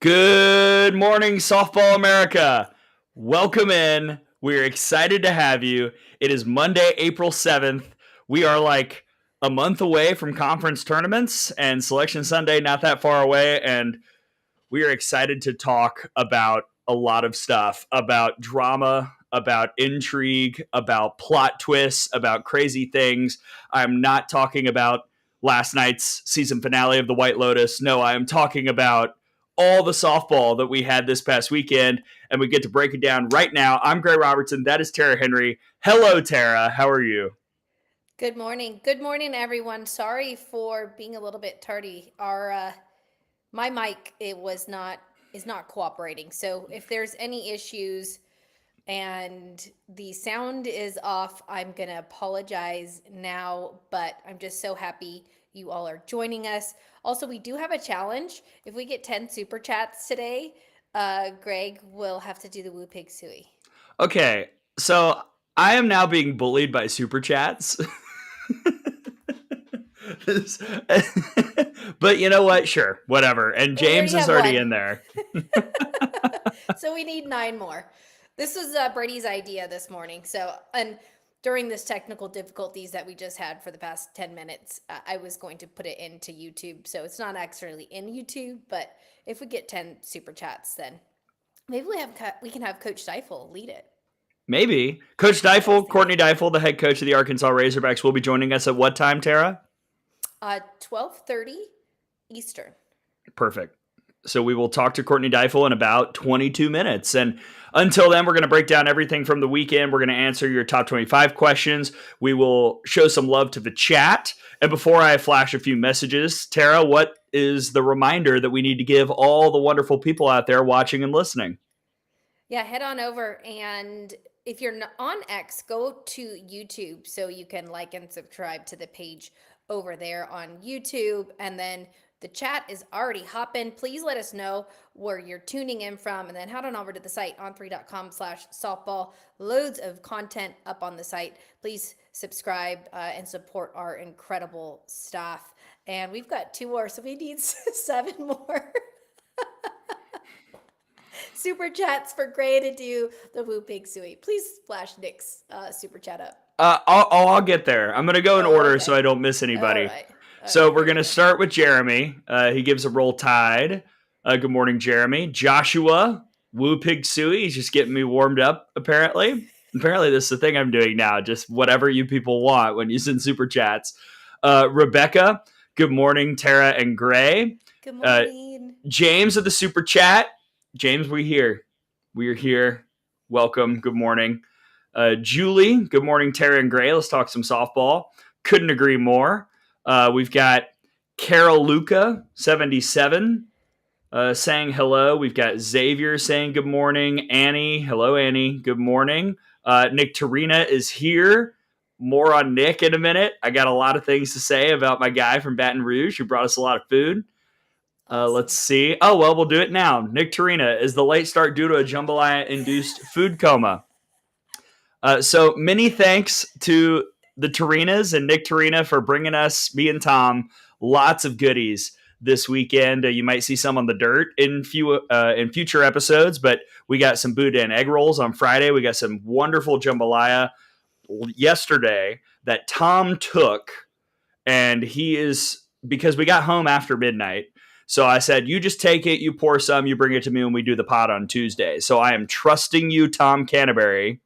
Good morning, Softball America. Welcome in. We're excited to have you. It is Monday, April 7th. We are like a month away from conference tournaments and Selection Sunday, not that far away. And we are excited to talk about a lot of stuff, about drama, about intrigue, about plot twists, about crazy things. I'm not talking about last night's season finale of The White Lotus. No, I am talking about all the softball that we had this past weekend, and we get to break it down right now. I'm Gray Robertson. That is Tara Henry. Hello, Tara. How are you? Good morning. Good morning, everyone. Sorry for being a little bit tardy. Our my mic is not cooperating. So if there's any issues and the sound is off, I'm gonna apologize now. But I'm just so happy you all are joining us. Also, we do have a challenge. If we get 10 super chats today, Greg will have to do the Woo Pig Suey. Okay, so I am now being bullied by super chats. But you know what? Sure, whatever. And James is already in there. So we need 9 more. This was Brady's idea this morning. So, and during this technical difficulties that we just had for the past 10 minutes, I was going to put it into YouTube. So it's not actually in YouTube, but if we get 10 super chats, then maybe we can have Coach Deifel lead it. Maybe. Coach Deifel, Courtney Deifel, the head coach of the Arkansas Razorbacks, will be joining us at what time, Tara? 12:30 Eastern. Perfect. So we will talk to Courtney Deifel in about 22 minutes. And until then, we're going to break down everything from the weekend. We're going to answer your top 25 questions. We will show some love to the chat. And before I flash a few messages, Tara, what is the reminder that we need to give all the wonderful people out there watching and listening? Yeah, head on over, and if you're on X, go to YouTube so you can like and subscribe to the page over there on YouTube. And then the chat is already hopping. Please let us know where you're tuning in from, and then head on over to the site on3.com/softball. Loads of content up on the site. Please subscribe and support our incredible staff. And we've got 2 more, so we need 7 more. Super chats for Gray to do the Woo Pig Suey. Please flash Nick's super chat up. I'll get there. I'm going to go in order so I don't miss anybody. So we're going to start with Jeremy. He gives a roll tide. Good morning, Jeremy. Joshua, Woo Pig Suey. He's just getting me warmed up, apparently. Apparently, this is the thing I'm doing now. Just whatever you people want when you send super chats. Rebecca, good morning, Tara and Gray. Good morning. James of the super chat. James, we're here. We're here. Welcome. Good morning. Julie, good morning, Tara and Gray. Let's talk some softball. Couldn't agree more. We've got Carol Luca, 77, saying hello. We've got Xavier saying good morning. Annie, hello, Annie. Good morning. Nick Tarina is here. More on Nick in a minute. I got a lot of things to say about my guy from Baton Rouge who brought us a lot of food. Awesome. Let's see. Oh, well, we'll do it now. Nick Tarina, is the late start due to a jambalaya-induced food coma? So many thanks to the Tarinas and Nick Tarina for bringing us, me and Tom, lots of goodies this weekend. You might see some on the dirt in future episodes, but we got some boudin egg rolls on Friday. We got some wonderful jambalaya yesterday that Tom took, and because we got home after midnight. So I said, you just take it, you pour some, you bring it to me when we do the pod on Tuesday. So I am trusting you, Tom Canterbury,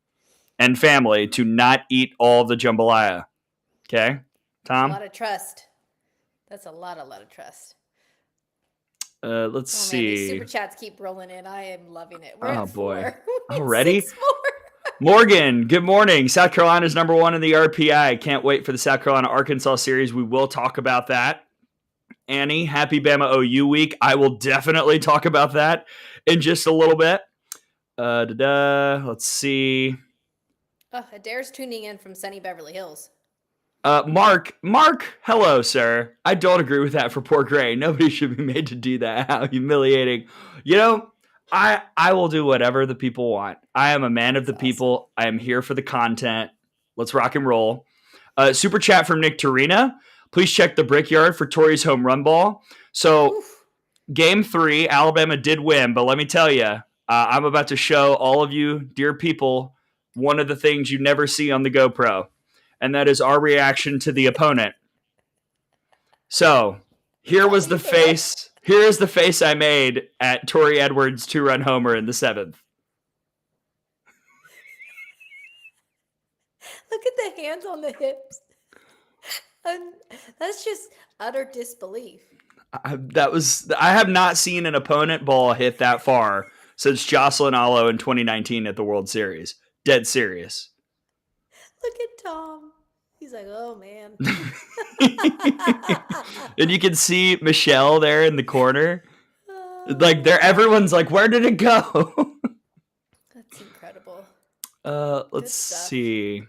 and family to not eat all the jambalaya. Okay, Tom? A lot of trust. That's a lot of trust. Let's see. Man, these super chats keep rolling in. I am loving it. We're at boy. 4. Already? 6 more. Morgan, good morning. South Carolina's number 1 in the RPI. Can't wait for the South Carolina-Arkansas series. We will talk about that. Annie, happy Bama OU week. I will definitely talk about that in just a little bit. Let's see. Adair's tuning in from sunny Beverly Hills. Mark, hello, sir. I don't agree with that for poor Gray. Nobody should be made to do that. How humiliating. You know, I will do whatever the people want. I am a man of the people. I am here for the content. Let's rock and roll. Super chat from Nick Tarina. Please check the Brickyard for Tori's home run ball. So Game 3, Alabama did win, but let me tell you, I'm about to show all of you, dear people, one of the things you never see on the GoPro, and that is our reaction to the opponent. So here was the face. Here is the face I made at Torrey Edwards' 2-run homer in the 7th. Look at the hands on the hips. And that's just utter disbelief. I have not seen an opponent ball hit that far since Jocelyn Alo in 2019 at the World Series. Dead serious. Look at Tom. He's like, oh man. And you can see Michelle there in the corner. Like everyone's like, where did it go? That's incredible. Let's see.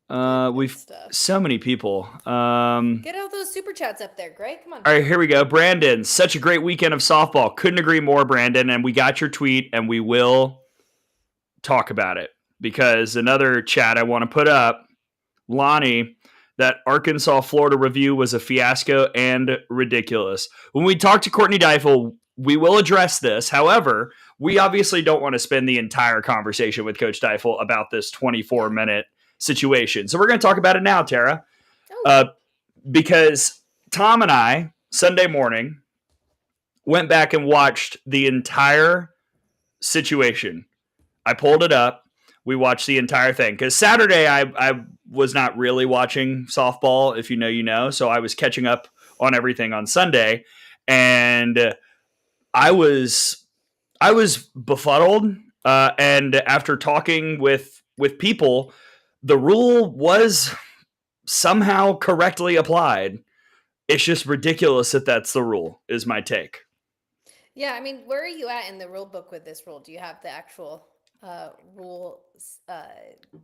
We've so many people. Get all those super chats up there, Greg. Come on. All right, here we go. Brandon, such a great weekend of softball. Couldn't agree more, Brandon. And we got your tweet, and we will talk about it because another chat I want to put up, Lonnie, that Arkansas-Florida review was a fiasco and ridiculous. When we talk to Courtney Deifel, we will address this. However, we obviously don't want to spend the entire conversation with Coach Deifel about this 24-minute situation. So we're going to talk about it now, Tara, because Tom and I, Sunday morning, went back and watched the entire situation. I pulled it up. We watched the entire thing because Saturday I was not really watching softball. If you know, you know. So I was catching up on everything on Sunday, and I was befuddled. And after talking with people, the rule was somehow correctly applied. It's just ridiculous that that's the rule, is my take. Yeah, I mean, where are you at in the rule book with this rule? Do you have the actual rule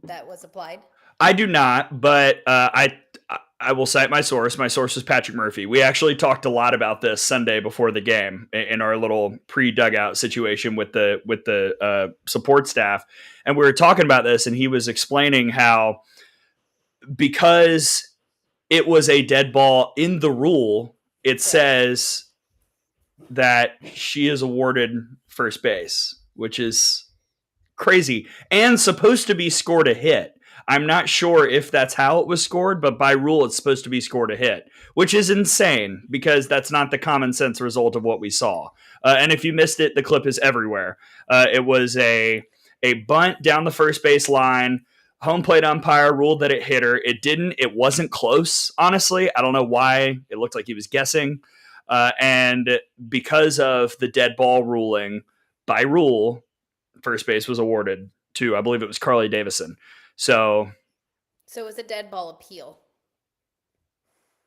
that was applied? I do not, but I will cite my source. My source is Patrick Murphy. We actually talked a lot about this Sunday before the game in our little pre-dugout situation with the support staff, and we were talking about this, and he was explaining how because it was a dead ball in the rule, it says that she is awarded first base, which is crazy and supposed to be scored a hit. I'm not sure if that's how it was scored, but by rule, it's supposed to be scored a hit, which is insane because that's not the common sense result of what we saw. And if you missed it, the clip is everywhere. It was a bunt down the first base line. Home plate umpire ruled that it hit her. It didn't. It wasn't close, honestly. I don't know why. It looked like he was guessing. And because of the dead ball ruling, by rule, first base was awarded to, I believe it was Carly Davison. So it was a dead ball appeal.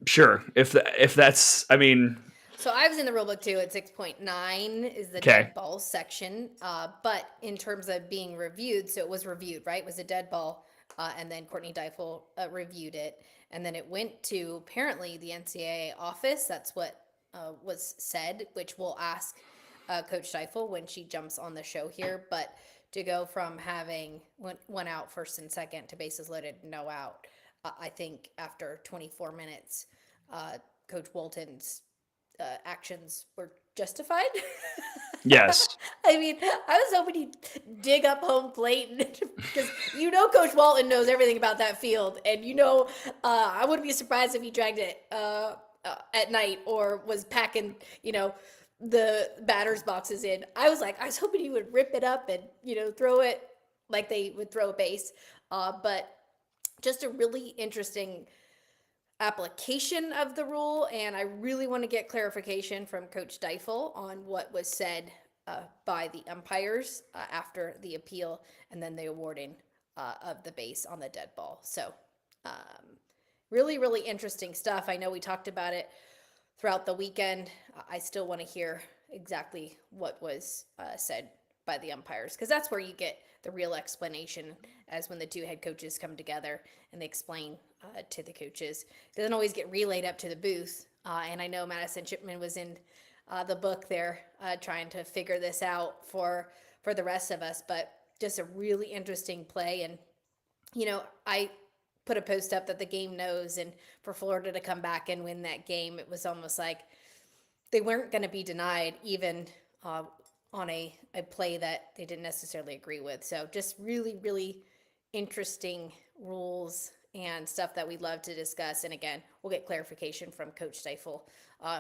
Sure. If that's, I mean. So I was in the rule book too at 6.9 is the dead ball section. But in terms of being reviewed, so it was reviewed, right? It was a dead ball. And then Courtney Deifel reviewed it. And then it went to apparently the NCAA office. That's what was said, which we'll ask Coach Deifel when she jumps on the show here. But to go from having one out first and second to bases loaded, no out, I think after 24 minutes, Coach Walton's actions were justified. Yes. I mean, I was hoping he'd dig up home plate because Coach Walton knows everything about that field, and I wouldn't be surprised if he dragged it at night or was packing the batter's boxes in. I was hoping he would rip it up and throw it like they would throw a base, but just a really interesting application of the rule, and I really want to get clarification from Coach Deifel on what was said by the umpires after the appeal and then the awarding of the base on the dead ball. So really, really interesting stuff. I know we talked about it throughout the weekend. I still want to hear exactly what was said by the umpires, because that's where you get the real explanation, as when the two head coaches come together and they explain to the coaches. It doesn't always get relayed up to the booth. And I know Madison Chipman was in the book there trying to figure this out for the rest of us, but just a really interesting play. And, I put a post up that the game knows, and for Florida to come back and win that game, it was almost like they weren't going to be denied even on a play that they didn't necessarily agree with. So just really, really interesting rules and stuff that we'd love to discuss. And again, we'll get clarification from Coach Deifel.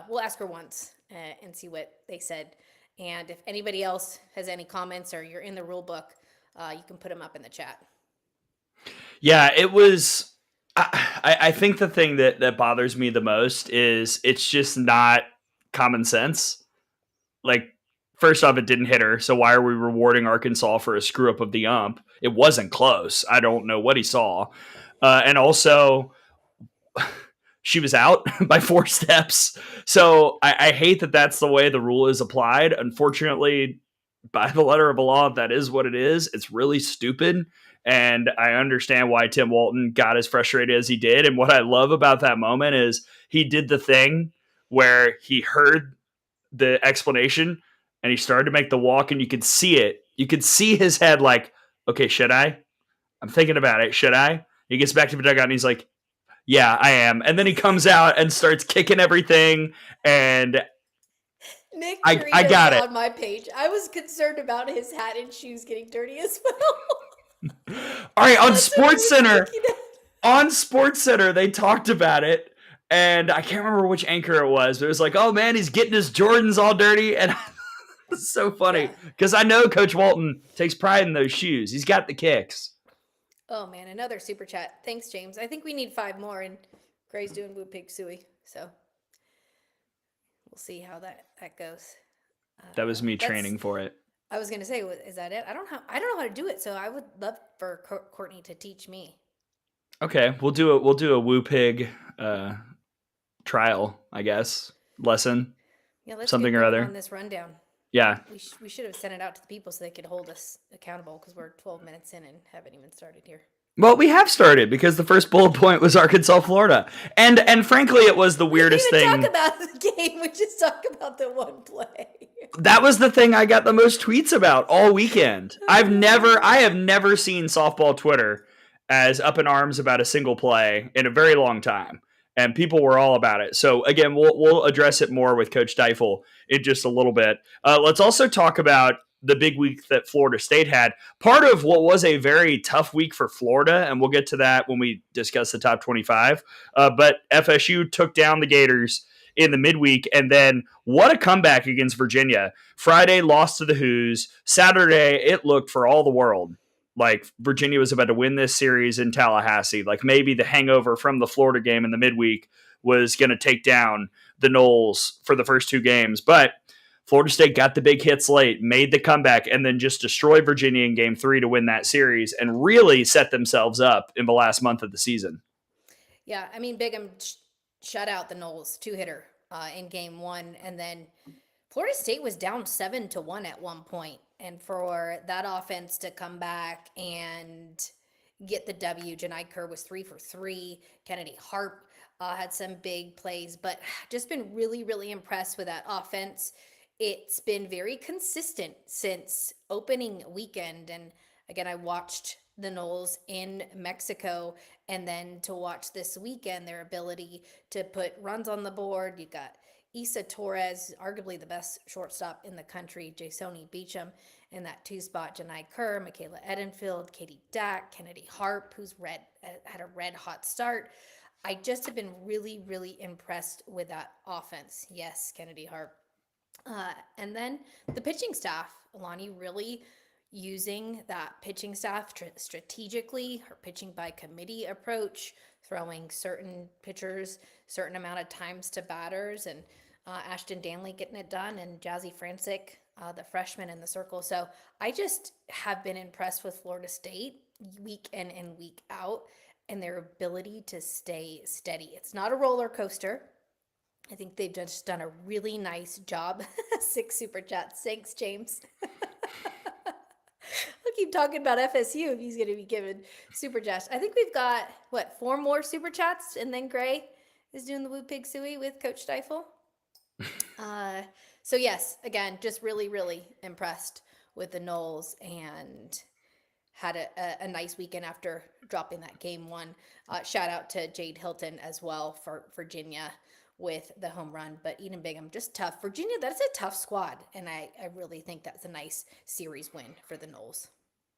We'll ask her once and see what they said. And if anybody else has any comments or you're in the rule book, you can put them up in the chat. Yeah, it was. I think the thing that bothers me the most is it's just not common sense. Like, first off, it didn't hit her, so why are we rewarding Arkansas for a screw up of the ump? It wasn't close. I don't know what he saw. And also, she was out by 4 steps. So I hate that that's the way the rule is applied. Unfortunately, by the letter of the law, that is what it is. It's really stupid. And I understand why Tim Walton got as frustrated as he did. And what I love about that moment is he did the thing where he heard the explanation and he started to make the walk, and you could see it. You could see his head like, okay, should I? I'm thinking about it. Should I? He gets back to the dugout and he's like, yeah, I am. And then he comes out and starts kicking everything. And Nick I got it on my page. I was concerned about his hat and shoes getting dirty as well. All right, on Sports Center, they talked about it. And I can't remember which anchor it was, but it was like, oh man, he's getting his Jordans all dirty. And it's so funny because I know Coach Walton takes pride in those shoes. He's got the kicks. Oh man, another super chat. Thanks, James. I think we need 5 more, and Gray's doing Woo Pig Suey, so we'll see how that goes. That was me training for it. I was gonna say, is that it? I don't know how to do it, so I would love for Courtney to teach me. Okay, we'll do a Woo Pig trial, I guess, lesson. Yeah, let's something or other on this rundown. Yeah, we should have sent it out to the people so they could hold us accountable because we're 12 minutes in and haven't even started here. Well, we have started because the first bullet point was Arkansas, Florida, and frankly, it was the weirdest thing. We didn't talk about the game. We just talk about the one play. That was the thing I got the most tweets about all weekend. I have never seen softball Twitter as up in arms about a single play in a very long time. And people were all about it. So again, we'll address it more with Coach Deifel in just a little bit. Let's also talk about the big week that Florida State had. Part of what was a very tough week for Florida, and we'll get to that when we discuss the top 25. But FSU took down the Gators in the midweek, and then what a comeback against Virginia. Friday lost to the Hoos. Saturday, it looked for all the world like Virginia was about to win this series in Tallahassee. Like maybe the hangover from the Florida game in the midweek was going to take down the Noles for the first 2 games. But Florida State got the big hits late, made the comeback, and then just destroyed Virginia in game 3 to win that series and really set themselves up in the last month of the season. Yeah, I mean, Bigham shut out the Noles 2-hitter in game 1. And then Florida State was down 7-1 at one point. And for that offense to come back and get the W, Janai Kerr was 3 for 3. Kennedy Harp had some big plays, but just been really, really impressed with that offense. It's been very consistent since opening weekend. And again, I watched the Noles in Mexico, and then to watch this weekend, their ability to put runs on the board. You got Issa Torres, arguably the best shortstop in the country, Jasoni Beecham in that 2 spot, Janai Kerr, Michaela Edenfield, Katie Dack, Kennedy Harp, who's had a red hot start. I just have been really, really impressed with that offense. Yes, Kennedy Harp. And then the pitching staff, Alani really using that pitching staff strategically, her pitching by committee approach, throwing certain pitchers certain amount of times to batters, and Ashton Danley getting it done, and Jazzy Francic, the freshman in the circle. So I just have been impressed with Florida State week in and week out and their ability to stay steady. It's not a roller coaster. I think they've just done a really nice job. 6 super chats. Thanks, James. I'll keep talking about FSU if he's going to be given super chats. I think we've got, 4 more super chats, and then Gray is doing the Woo Pig Suey with Coach Deifel. So yes, again, just really, really impressed with the Noles and had a nice weekend after dropping that game 1. Shout out to Jade Hilton as well for Virginia with the home run, but Eden Bingham, just tough. Virginia, that's a tough squad, and I really think that's a nice series win for the Noles.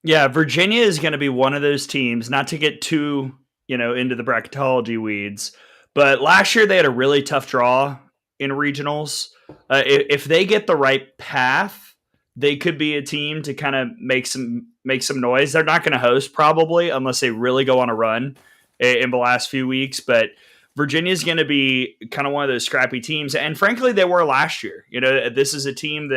Yeah, Virginia is going to be one of those teams, not to get too, into the bracketology weeds, but last year they had a really tough draw in regionals. If they get the right path, they could be a team to kind of make some noise. They're not going to host probably unless they really go on a run in the last few weeks, but Virginia is going to be kind of one of those scrappy teams, and frankly, they were last year. This is a team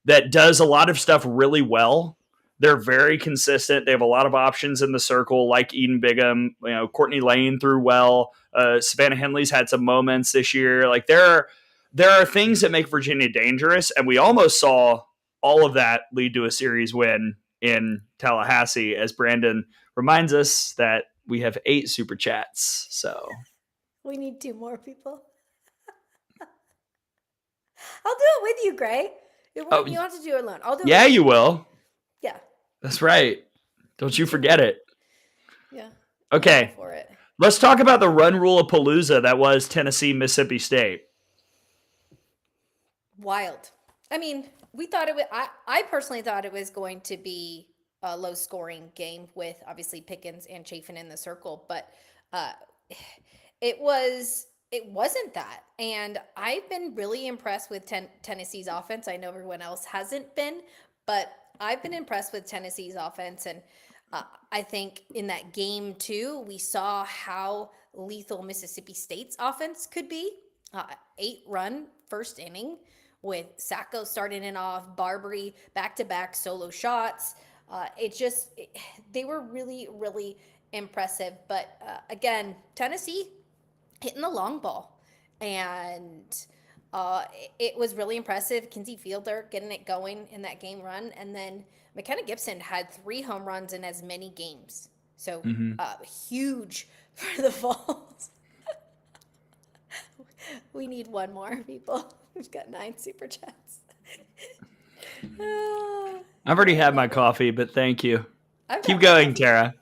that does a lot of stuff really well. They're very consistent. They have a lot of options in the circle, like Eden Bingham. Courtney Lane threw well. Savannah Henley's had some moments this year. Like there are things that make Virginia dangerous, and we almost saw all of that lead to a series win in Tallahassee, as Brandon reminds us that we have 8 super chats. So we need 2 more people. I'll do it with you, Gray. You don't have to do it alone. I'll do it. Yeah, you will. Yeah. That's right. Don't you forget it. Yeah. Okay. For it. Let's talk about the run rule of Palooza that was Tennessee, Mississippi State. Wild. I mean, we thought it was, I personally thought it was going to be a low scoring game with obviously Pickens and Chafin in the circle, but it wasn't that. And I've been really impressed with Tennessee's offense. I know everyone else hasn't been, but I've been impressed with Tennessee's offense. And I think in that game too, we saw how lethal Mississippi State's offense could be. 8-run first inning with Sacco starting it off, Barbary back-to-back solo shots. They were really, really impressive. But again, Tennessee hitting the long ball. And it was really impressive. Kinsey Fielder getting it going in that game run. And then McKenna Gibson had 3 home runs in as many games. So huge for the Vols. We need 1 more, people. We've got 9 super chats. I've already had my coffee, but thank you. Keep going, Tara.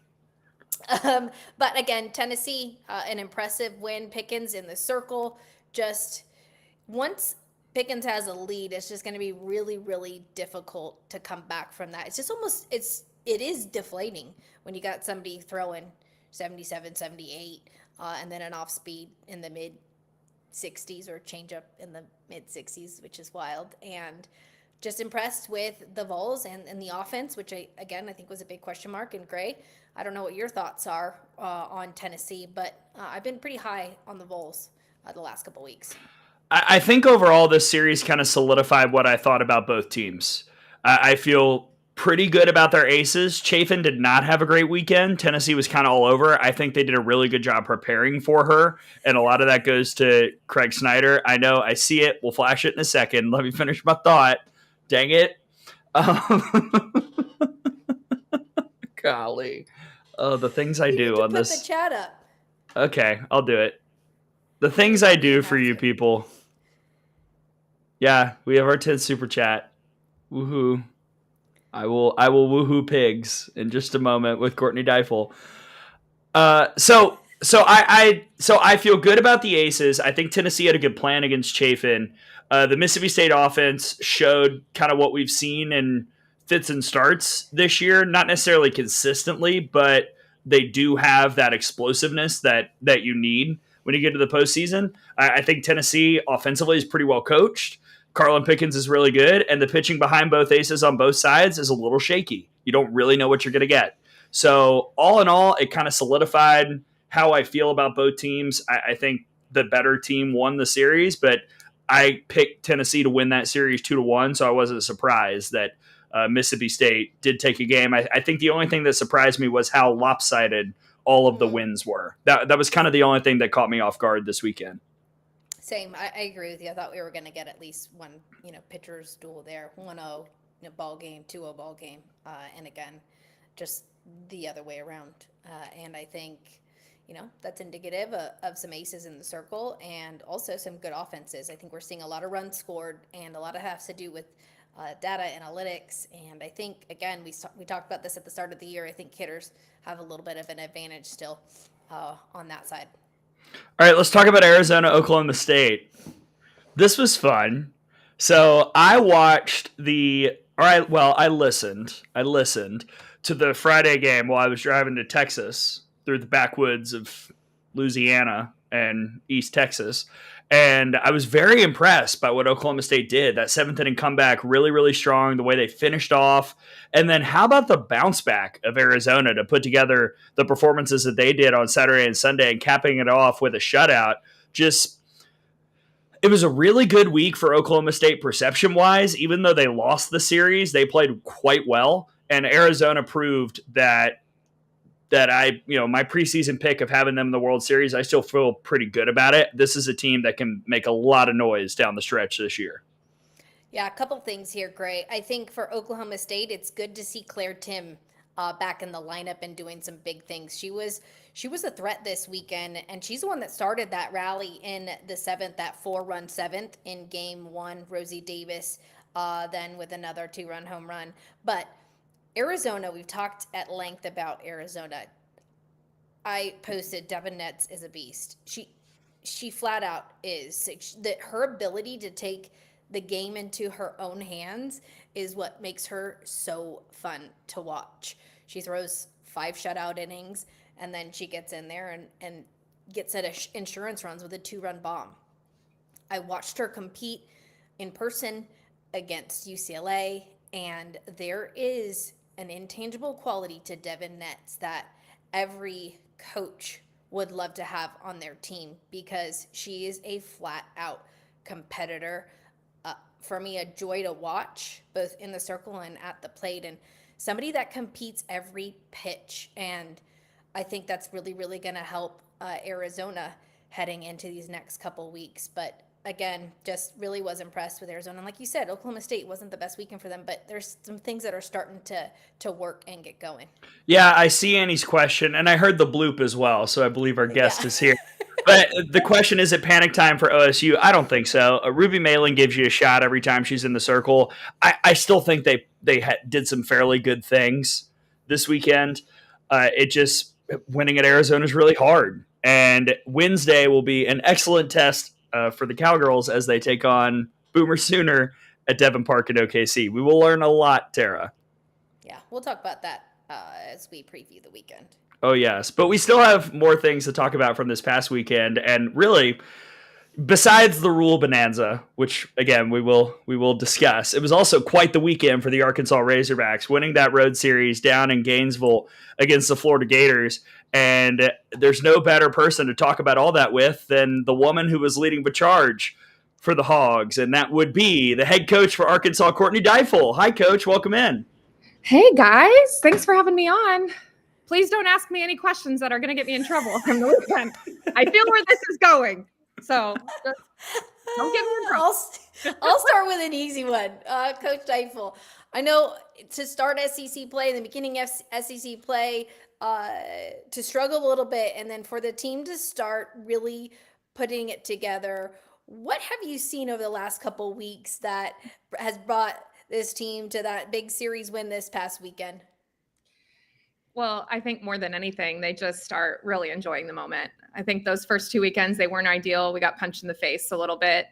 But again, Tennessee, an impressive win. Pickens in the circle. Just once Pickens has a lead, it's just going to be really, really difficult to come back from that. It's just it is deflating when you got somebody throwing 77, 78, and then an off speed in the mid 60s or change up in the mid 60s, which is wild. And just impressed with the Vols and the offense, which I think was a big question mark. And Gray, I don't know what your thoughts are on Tennessee, but I've been pretty high on the Vols the last couple weeks. I think overall this series kind of solidified what I thought about both teams. I feel pretty good about their aces. Chafin did not have a great weekend. Tennessee was kind of all over. I think they did a really good job preparing for her, and a lot of that goes to Craig Snyder. I know, I see it. We'll flash it in a second. Let me finish my thought. Dang it. Golly. Oh, the things I do on this. Put the chat up. Okay, I'll do it. The things I do for you people. Yeah, we have our 10th super chat. Woohoo. I will woohoo pigs in just a moment with Courtney Deifel. So I feel good about the aces. I think Tennessee had a good plan against Chafin. The Mississippi State offense showed kind of what we've seen in fits and starts this year, not necessarily consistently, but they do have that explosiveness that you need when you get to the postseason. I think Tennessee offensively is pretty well coached. Carlin Pickens is really good, and the pitching behind both aces on both sides is a little shaky. You don't really know what you're going to get. So all in all, it kind of solidified how I feel about both teams. I think the better team won the series, but I picked Tennessee to win that series 2-1, so I wasn't surprised that Mississippi State did take a game. I think the only thing that surprised me was how lopsided all of the wins were. That was kind of the only thing that caught me off guard this weekend. Same. I agree with you. I thought we were going to get at least one, pitcher's duel there. 1-0 ball game, 2-0 ball game. And again, just the other way around. And I think, that's indicative of some aces in the circle and also some good offenses. I think we're seeing a lot of runs scored, and a lot of has to do with data analytics. And I think, again, we talked about this at the start of the year. I think hitters have a little bit of an advantage still on that side. All right, let's talk about Arizona, Oklahoma State. This was fun. So I watched I listened. I listened to the Friday game while I was driving to Texas through the backwoods of Louisiana and East Texas. And I was very impressed by what Oklahoma State did. That seventh inning comeback, really, really strong, the way they finished off. And then how about the bounce back of Arizona to put together the performances that they did on Saturday and Sunday and capping it off with a shutout? Just it was a really good week for Oklahoma State perception wise. Even though they lost the series, they played quite well. And Arizona proved that my preseason pick of having them in the World Series, I still feel pretty good about it. This is a team that can make a lot of noise down the stretch this year. Yeah, a couple things here, Gray. I think for Oklahoma State, it's good to see Claire Tim back in the lineup and doing some big things. She was a threat this weekend, and she's the one that started that rally in the seventh, that 4-run seventh in game one. Rosie Davis, then with another 2-run home run. But Arizona, we've talked at length about Arizona. I posted Devin Netz is a beast. She flat out is. That her ability to take the game into her own hands is what makes her so fun to watch. She throws 5 shutout innings, and then she gets in there and gets at insurance runs with a 2-run bomb. I watched her compete in person against UCLA, and there is an intangible quality to Devin Netz that every coach would love to have on their team because she is a flat out competitor. For me, a joy to watch, both in the circle and at the plate, and somebody that competes every pitch. And I think that's really, really going to help Arizona heading into these next couple weeks. But again, just really was impressed with Arizona. And like you said, Oklahoma State wasn't the best weekend for them, but there's some things that are starting to work and get going. Yeah, I see Annie's question, and I heard the bloop as well, so I believe our guest is here. But the question is, it panic time for OSU? I don't think so. Ruby Malin gives you a shot every time she's in the circle. I still think they did some fairly good things this weekend. It just winning at Arizona is really hard, and Wednesday will be an excellent test for the Cowgirls as they take on Boomer Sooner at Devon Park at OKC. We will learn a lot, Tara. Yeah, we'll talk about that as we preview the weekend. Oh, yes. But we still have more things to talk about from this past weekend. And really, besides the rule bonanza, which, again, we will discuss, it was also quite the weekend for the Arkansas Razorbacks, winning that road series down in Gainesville against the Florida Gators. And there's no better person to talk about all that with than the woman who was leading the charge for the Hogs. And that would be the head coach for Arkansas, Courtney Deifel. Hi, Coach. Welcome in. Hey, guys. Thanks for having me on. Please don't ask me any questions that are going to get me in trouble from the weekend. I feel where this is going. So just don't get me in trouble. I'll start with an easy one. Coach Deifel, I know to start SEC play, in the beginning of SEC play, to struggle a little bit, and then for the team to start really putting it together, what have you seen over the last couple weeks that has brought this team to that big series win this past weekend? Well, I think more than anything, they just start really enjoying the moment. I think those first 2 weekends, they weren't ideal. We got punched in the face a little bit.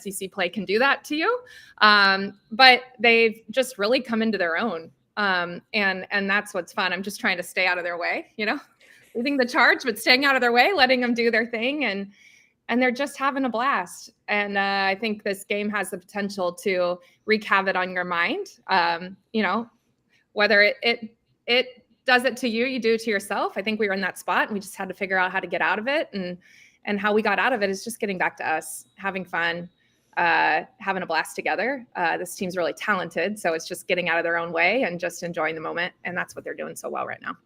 SEC play can do that to you. But they've just really come into their own. And that's what's fun. I'm just trying to stay out of their way, leading the charge, but staying out of their way, letting them do their thing. And they're just having a blast. And I think this game has the potential to wreak havoc on your mind. Whether it does it to you, you do it to yourself. I think we were in that spot and we just had to figure out how to get out of it. And how we got out of it is just getting back to us, having fun, having a blast together. This team's really talented. So it's just getting out of their own way and just enjoying the moment. And that's what they're doing so well right now.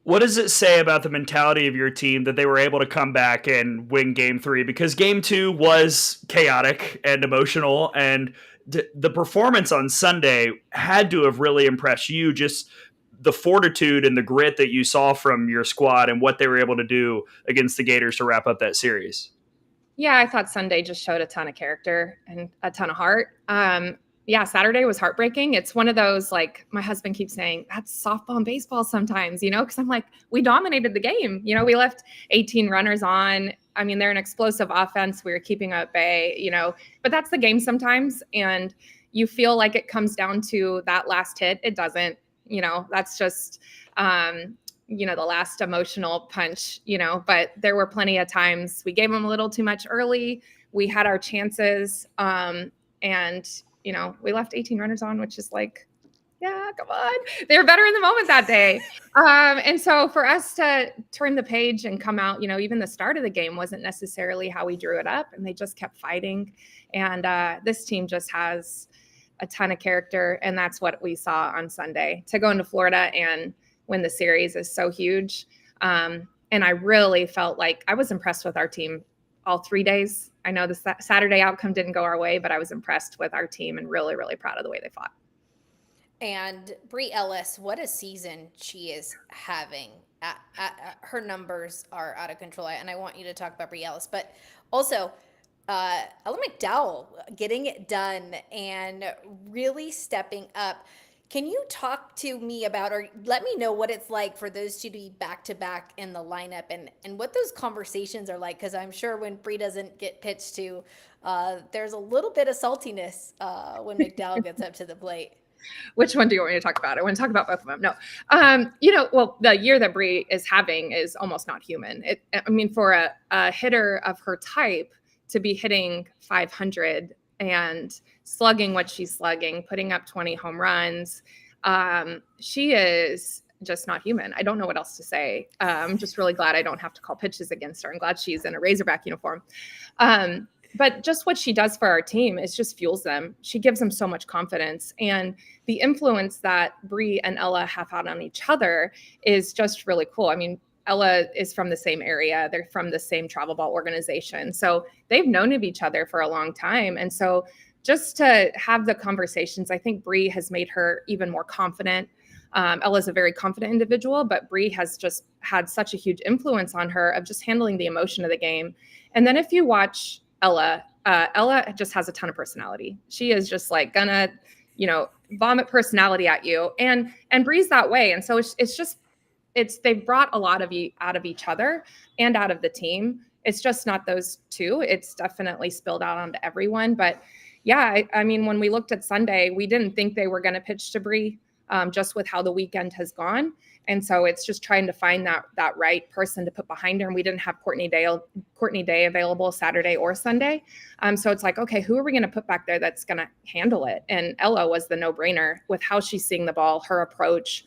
What does it say about the mentality of your team that they were able to come back and win game 3? Because game 2 was chaotic and emotional, and the performance on Sunday had to have really impressed you, just the fortitude and the grit that you saw from your squad and what they were able to do against the Gators to wrap up that series. Yeah, I thought Sunday just showed a ton of character and a ton of heart. Yeah, Saturday was heartbreaking. It's one of those, like, my husband keeps saying, that's softball and baseball sometimes, because I'm like, we dominated the game. We left 18 runners on. I mean, they're an explosive offense. We were keeping at bay, but that's the game sometimes. And you feel like it comes down to that last hit. It doesn't, that's just, the last emotional punch, but there were plenty of times we gave them a little too much early. We had our chances. And we left 18 runners on, which is like, yeah, come on. They were better in the moment that day. And so for us to turn the page and come out, even the start of the game wasn't necessarily how we drew it up, and they just kept fighting. And this team just has a ton of character, and that's what we saw on Sunday. To go into Florida and win the series is so huge. And I really felt like I was impressed with our team all 3 days. I know the Saturday outcome didn't go our way, but I was impressed with our team and really, really proud of the way they fought. And Brie Ellis, what a season she is having. Her numbers are out of control, and I want you to talk about Brie Ellis, but also Ella McDowell getting it done and really stepping up. Can you talk to me about, or let me know what it's like for those two to be back-to-back in the lineup and what those conversations are like? Because I'm sure when Brie doesn't get pitched to, there's a little bit of saltiness when McDowell gets up to the plate. Which one do you want me to talk about? I want to talk about both of them. No, well, the year that Brie is having is almost not human. For a hitter of her type to be hitting 500 and slugging what she's slugging, putting up 20 home runs, she is just not human. I don't know what else to say. I'm just really glad I don't have to call pitches against her. I'm glad she's in a Razorback uniform. But just what she does for our team is just fuels them. She gives them so much confidence. And the influence that Brie and Ella have had on each other is just really cool. I mean, Ella is from the same area. They're from the same travel ball organization. So they've known of each other for a long time. And so just to have the conversations, I think Brie has made her even more confident. Ella's a very confident individual, but Brie has just had such a huge influence on her of just handling the emotion of the game. And then if you watch Ella just has a ton of personality. She is just like gonna, vomit personality at you, and Brie's that way. And so they've brought a lot of out of each other and out of the team. It's just not those two. It's definitely spilled out onto everyone. But yeah, I mean, when we looked at Sunday, we didn't think they were going to pitch to Brie, just with how the weekend has gone. And so it's just trying to find that right person to put behind her. And we didn't have Courtney Day available Saturday or Sunday. So it's like, okay, who are we going to put back there that's going to handle it? And Ella was the no-brainer with how she's seeing the ball, her approach.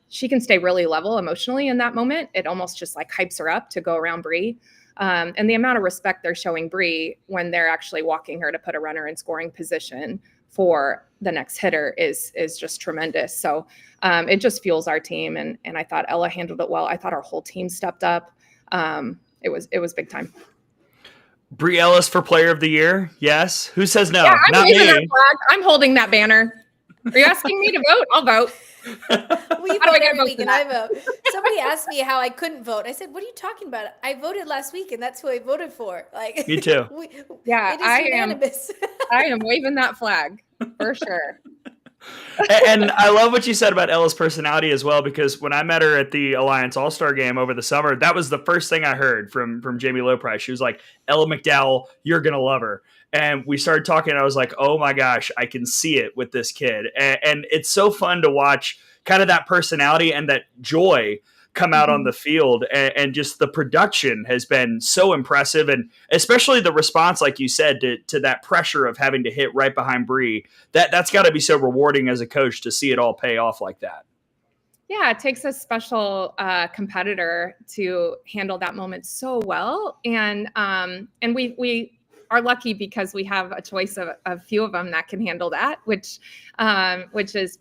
She can stay really level emotionally in that moment. It almost just like hypes her up to go around Brie. And the amount of respect they're showing Brie when they're actually walking her to put a runner in scoring position for the next hitter is just tremendous. So it just fuels our team. And I thought Ella handled it well. I thought our whole team stepped up. It was big time. Brie Ellis for Player of the Year. Yes. Who says no? Yeah, I'm not waving me. that flag. I'm holding that banner. Are you asking me to vote? I'll vote. We vote every week, and I vote. Somebody asked me how I couldn't vote. I said, "What are you talking about? I voted last week, and that's who I voted for." Like, me too. I am waving that flag for sure. And I love what you said about Ella's personality as well, because when I met her at the Alliance All-Star game over the summer, that was the first thing I heard from Jamie Loprice. She was like, Ella McDowell, you're going to love her. And we started talking, and I was like, oh my gosh, I can see it with this kid. And it's so fun to watch kind of that personality and that joy come out on the field, and just the production has been so impressive, and especially the response, like you said, to that pressure of having to hit right behind Brie. That's got to be so rewarding as a coach to see it all pay off like that. Yeah, it takes a special competitor to handle that moment so well, and we are lucky because we have a choice of a few of them that can handle that, which is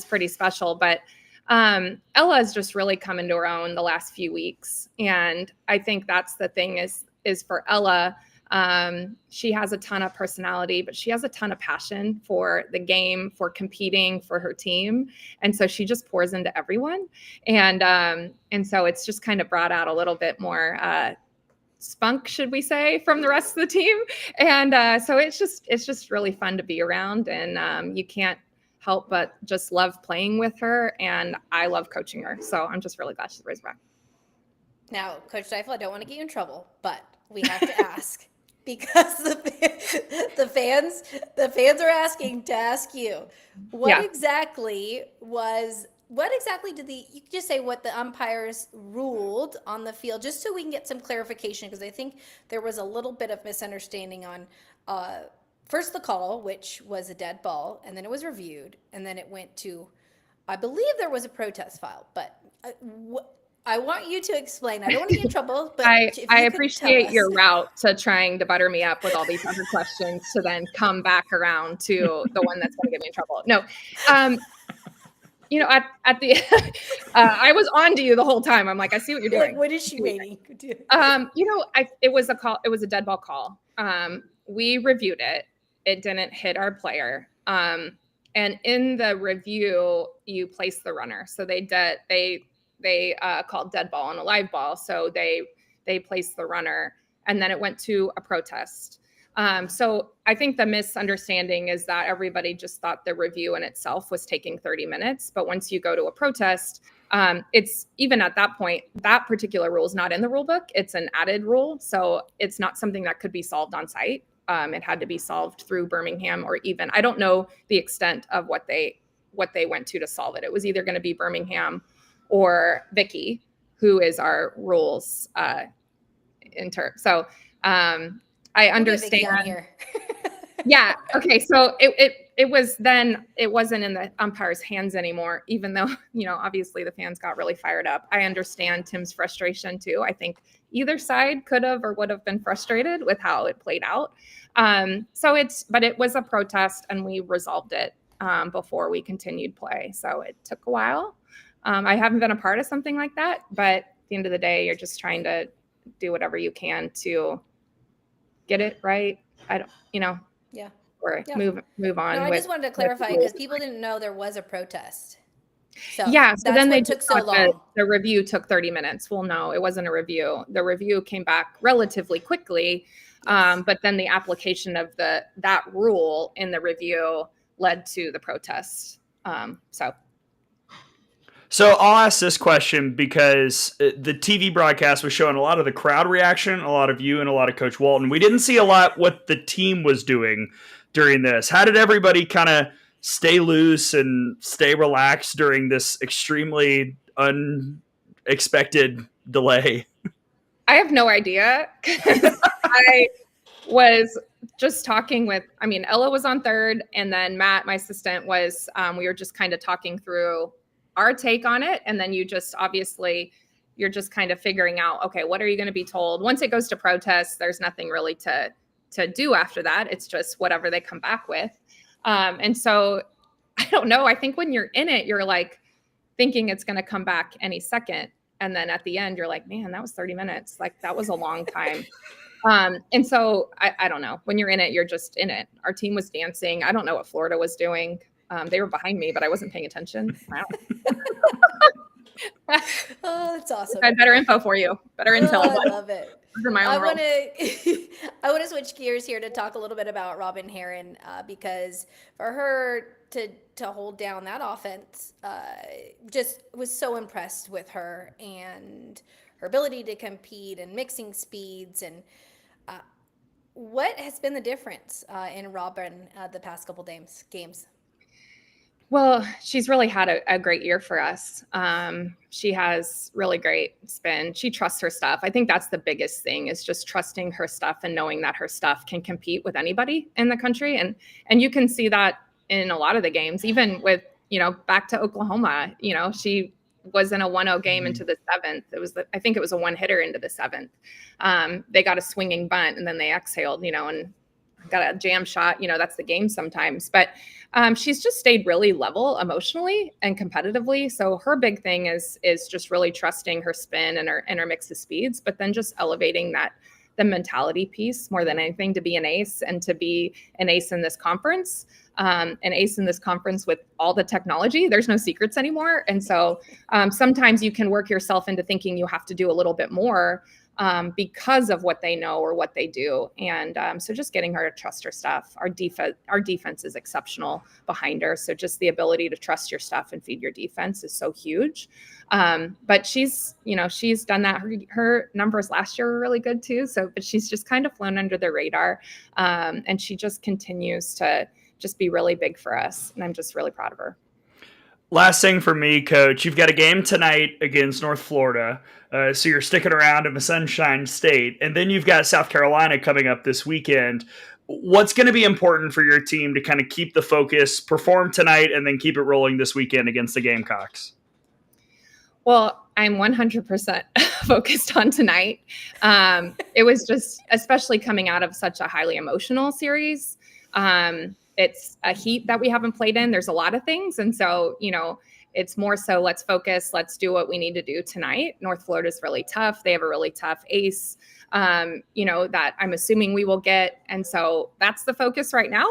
pretty special. But Ella has just really come into her own the last few weeks. And I think that's the thing is for Ella, she has a ton of personality, but she has a ton of passion for the game, for competing, for her team. And so she just pours into everyone. And so it's just kind of brought out a little bit more spunk, should we say, from the rest of the team. And so it's just really fun to be around, and you can't help but just love playing with her, and I love coaching her. So I'm just really glad she's the Razorback. Now, Coach Deifel, I don't want to get you in trouble, but we have to ask because the fans are asking to ask you what exactly did you can just say what the umpires ruled on the field, just so we can get some clarification, because I think there was a little bit of misunderstanding on first the call, which was a dead ball, and then it was reviewed, and then it went to, I believe there was a protest filed, but I want you to explain. I don't want to get in trouble, but I appreciate your route to trying to butter me up with all these other questions to then come back around to the one that's going to get me in trouble. No, at the I was on to you the whole time. I'm like, I see what you're doing. Like, what is she waiting? It was a dead ball call. We reviewed it. It didn't hit our player. And in the review, you place the runner. So they called dead ball on a live ball. So they placed the runner, and then it went to a protest. So I think the misunderstanding is that everybody just thought the review in itself was taking 30 minutes. But once you go to a protest, it's even at that point, that particular rule is not in the rule book. It's an added rule. So it's not something that could be solved on site. It had to be solved through Birmingham, or even, I don't know the extent of what they went to solve it. It was either going to be Birmingham or Vicky, who is our rules intern. So I understand. Here. Yeah. Okay. So it wasn't in the umpire's hands anymore, even though, obviously the fans got really fired up. I understand Tim's frustration too. I think either side could have or would have been frustrated with how it played out. But it was a protest, and we resolved it before we continued play. So it took a while. I haven't been a part of something like that, but at the end of the day, you're just trying to do whatever you can to get it right. Move on. No, I just wanted to clarify, because people didn't know there was a protest. So so then they took so long. The review took 30 minutes. Well, no, it wasn't a review. The review came back relatively quickly, but then the application of that rule in the review led to the protest. So I'll ask this question, because the TV broadcast was showing a lot of the crowd reaction, a lot of you and a lot of Coach Walton. We didn't see a lot what the team was doing during this. How did everybody kind of stay loose and stay relaxed during this extremely unexpected delay? I have no idea. I was just talking with, Ella was on third, and then Matt, my assistant, was, we were just kind of talking through our take on it. And then you're just kind of figuring out, okay, what are you going to be told? Once it goes to protest, there's nothing really to do after that. It's just whatever they come back with. And so I don't know. I think when you're in it, you're like thinking it's going to come back any second. And then at the end, you're like, man, that was 30 minutes. Like, that was a long time. And so I don't know. When you're in it, you're just in it. Our team was dancing. I don't know what Florida was doing. They were behind me, but I wasn't paying attention. Oh, that's awesome. I had better info for you. Better intel. I love it. I want to switch gears here to talk a little bit about Robin Herron, because for her to hold down that offense, just was so impressed with her and her ability to compete and mixing speeds. And what has been the difference in Robin the past couple games? Well, she's really had a great year for us. She has really great spin. She trusts her stuff. I think that's the biggest thing, is just trusting her stuff and knowing that her stuff can compete with anybody in the country. And you can see that in a lot of the games, even with, back to Oklahoma, she was in a 1-0 game into the seventh. I think it was a one hitter into the seventh. They got a swinging bunt, and then they exhaled, and got a jam shot. That's the game sometimes, but she's just stayed really level emotionally and competitively. So her big thing is just really trusting her spin and her mix of speeds, but then just elevating the mentality piece more than anything, to be an ace, and to be an ace in this conference, with all the technology. There's no secrets anymore. And so sometimes you can work yourself into thinking you have to do a little bit more. because of what they know or what they do. And so just getting her to trust her stuff. Our defense is exceptional behind her. So just the ability to trust your stuff and feed your defense is so huge. But she's done that. Her numbers last year were really good too. But she's just kind of flown under the radar. And she just continues to just be really big for us. And I'm just really proud of her. Last thing for me, Coach, you've got a game tonight against North Florida, so you're sticking around in the Sunshine State, and then you've got South Carolina coming up this weekend. What's going to be important for your team to kind of keep the focus, perform tonight, and then keep it rolling this weekend against the Gamecocks? Well, I'm 100% focused on tonight. It was just, especially coming out of such a highly emotional series. It's a heat that we haven't played in. There's a lot of things. And so, it's more so let's focus. Let's do what we need to do tonight. North Florida is really tough. They have a really tough ace, that I'm assuming we will get. And so that's the focus right now.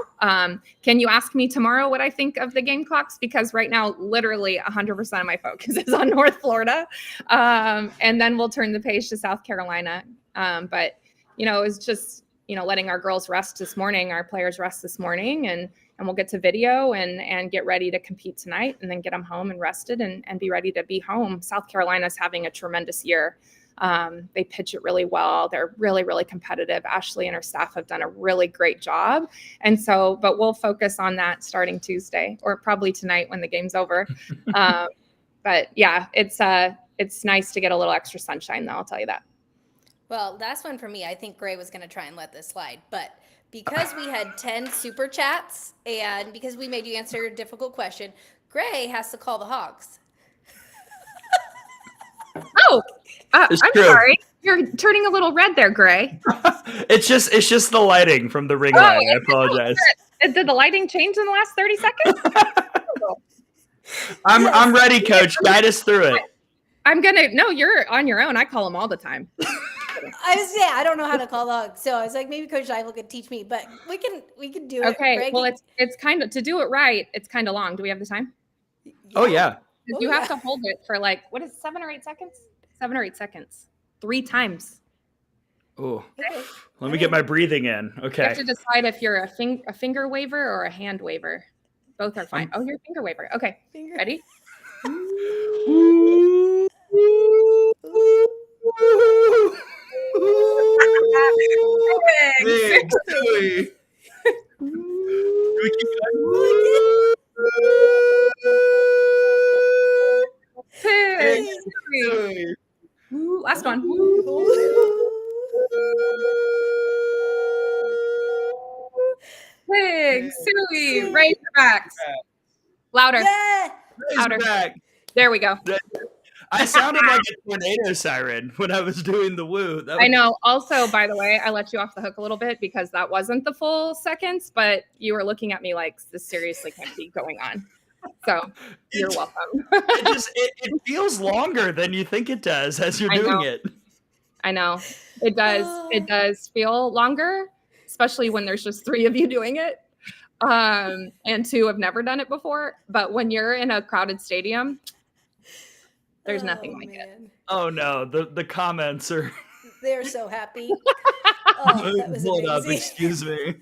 Can you ask me tomorrow what I think of the Gamecocks? Because right now, literally 100% of my focus is on North Florida. And then we'll turn the page to South Carolina. But it's just, letting our girls rest this morning, our players rest this morning, and we'll get to video and get ready to compete tonight, and then get them home and rested and be ready to be home. South Carolina's having a tremendous year. They pitch it really well. They're really, really competitive. Ashley and her staff have done a really great job. And so, but we'll focus on that starting Tuesday, or probably tonight when the game's over. But yeah, it's nice to get a little extra sunshine though, I'll tell you that. Well, last one for me. I think Gray was going to try and let this slide, but because we had 10 super chats and because we made you answer a difficult question, Gray has to call the Hogs. Oh, I'm true. sorry. You're turning a little red there, Gray. It's just the lighting from the ring light. I apologize. Did the lighting change in the last 30 seconds? I'm ready, Coach. Guide us through it. No, you're on your own. I call them all the time. I don't know how to call the Hogs, so I was like, maybe Coach Deifel could teach me, but we can do it. Okay, Greg. well, it's kind of, to do it right, it's kind of long. Do we have the time? Oh, yeah. You have to hold it for 7 or 8 seconds? 7 or 8 seconds. 3 times. Oh, let me get my breathing in. Okay. You have to decide if you're a finger waver or a hand waver. Both are fine. Oh, you're a finger waver. Okay. Ready? Big Suey. Last one. Big Suey. Razorbacks. Louder. Yeah. Louder. There we go. I sounded like a tornado siren when I was doing the woo. I know. Also, by the way, I let you off the hook a little bit because that wasn't the full seconds, but you were looking at me like this seriously can't be going on. So you're welcome. It feels longer than you think it does as you're doing it. I know. It does. It does feel longer, especially when there's just 3 of you doing it. And 2 have never done it before. But when you're in a crowded stadium, there's nothing like it. Oh no, the comments are they're so happy. Oh, that was amazing. Up, excuse me.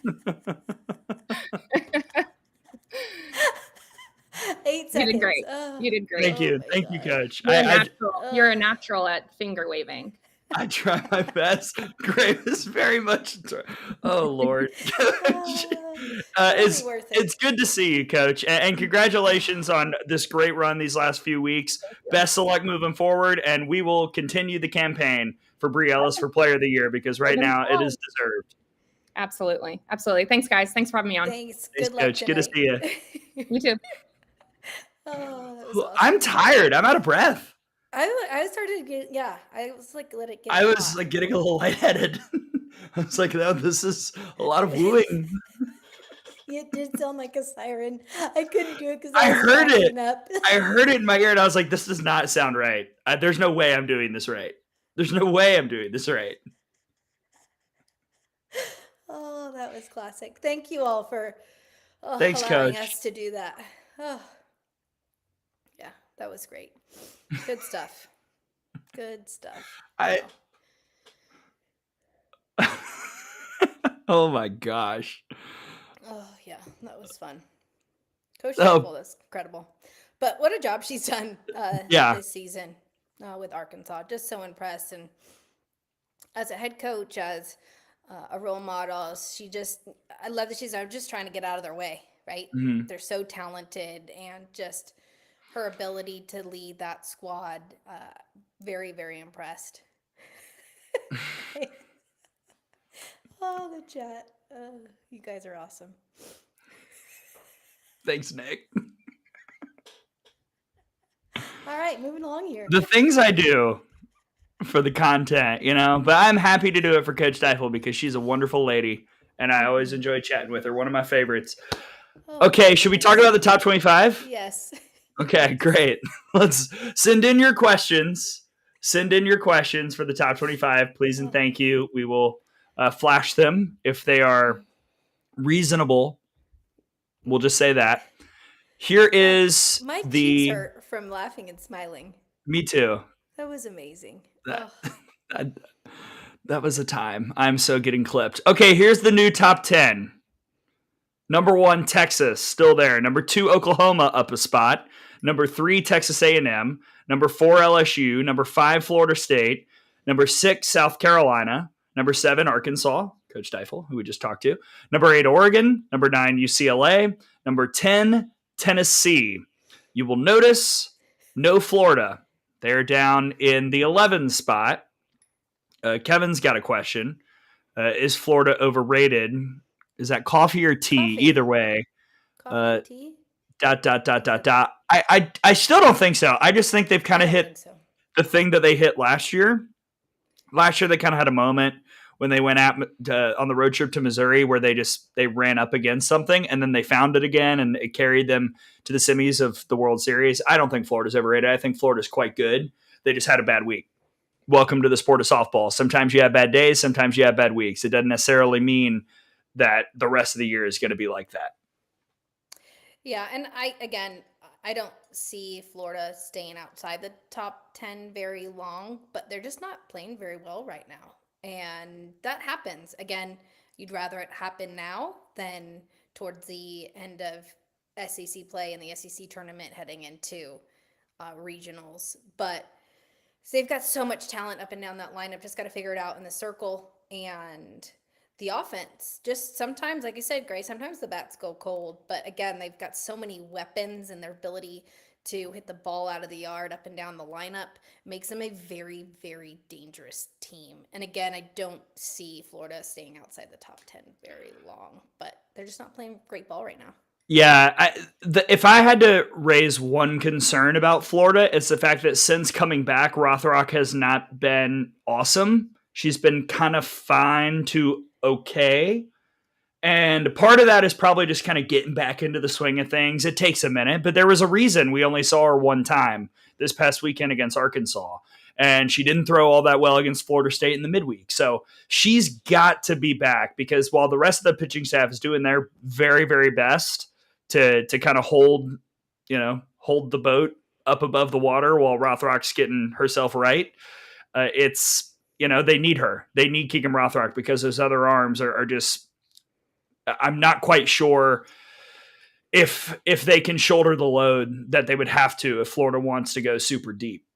8 seconds. You did great. You did great. Thank you. Thank you, Coach. You're a natural at finger waving. I try my best. Gray is very much. Oh Lord, it's good to see you, Coach, and congratulations on this great run these last few weeks. Best of luck moving forward, and we will continue the campaign for Bri Ellis for Player of the Year because right now it is deserved. Absolutely, absolutely. Thanks, guys. Thanks for having me on. Thanks. Good luck, Coach. Tonight. Good to see you. You too. That was awesome. I'm tired. I'm out of breath. I started getting, I was like, let it get I was like getting a little lightheaded. I was like, no, this is a lot of wooing. It did sound like a siren. I couldn't do it because I heard it. Up. I heard it in my ear and I was like, this does not sound right. There's no way I'm doing this right. There's no way I'm doing this right. Oh, that was classic. Thank you all for Thanks, allowing Coach. us to do that. Oh. Yeah, that was great. Good stuff. Good stuff. Oh my gosh. Oh yeah, that was fun. Coach Oh Deifel is incredible, but what a job she's done yeah. this season with Arkansas. Just so impressed, and as a head coach, as a role model, I love that she's just trying to get out of their way. Right? Mhm. They're so talented, and just her ability to lead that squad. Very, very impressed. Oh, the chat. You guys are awesome. Thanks, Nick. All right, moving along here. The things I do for the content, but I'm happy to do it for Coach Deifel because she's a wonderful lady and I always enjoy chatting with her. One of my favorites. Oh, Okay, should we talk about the top 25? Yes. Okay, great. Let's send in your questions. Send in your questions for the top 25, please and thank you. We will flash them if they are reasonable. We'll just say that. Here is my cheeks hurt from laughing and smiling. Me too. That was amazing. That was a time. I'm so getting clipped. Okay, here's the new top 10. Number 1, Texas, still there. Number 2, Oklahoma, up a spot. Number 3, Texas A&M. Number 4, LSU. Number 5, Florida State. Number 6, South Carolina. Number 7, Arkansas, Coach Deifel, who we just talked to. Number 8, Oregon. Number 9, UCLA. Number 10, Tennessee. You will notice no Florida. They're down in the 11 spot. Kevin's got a question. Is Florida overrated? Is that coffee or tea? Coffee. Either way. Coffee, tea? ... I still don't think so. I just think they've kind of hit the thing that they hit last year. Last year they kind of had a moment when they went out on the road trip to Missouri where they ran up against something and then they found it again and it carried them to the semis of the World Series. I don't think Florida's overrated. I think Florida's quite good. They just had a bad week. Welcome to the sport of softball. Sometimes you have bad days. Sometimes you have bad weeks. It doesn't necessarily mean that the rest of the year is going to be like that. Yeah, and I don't see Florida staying outside the top 10 very long, but they're just not playing very well right now. And that happens. Again, you'd rather it happen now than towards the end of SEC play and the SEC tournament heading into regionals. But so they've got so much talent up and down that lineup, just got to figure it out in the circle. And the offense, just sometimes, like you said, Gray, sometimes the bats go cold. But again, they've got so many weapons, and their ability to hit the ball out of the yard up and down the lineup makes them a very, very dangerous team. And again, I don't see Florida staying outside the top 10 very long, but they're just not playing great ball right now. Yeah, if I had to raise one concern about Florida, it's the fact that since coming back, Rothrock has not been awesome. She's been kind of fine to okay. And part of that is probably just kind of getting back into the swing of things. It takes a minute, but there was a reason we only saw her one time this past weekend against Arkansas. And she didn't throw all that well against Florida State in the midweek. So she's got to be back because while the rest of the pitching staff is doing their very, very best to kind of hold the boat up above the water while Rothrock's getting herself right, they need her. They need Keegan Rothrock because those other arms are just, I'm not quite sure if they can shoulder the load that they would have to if Florida wants to go super deep.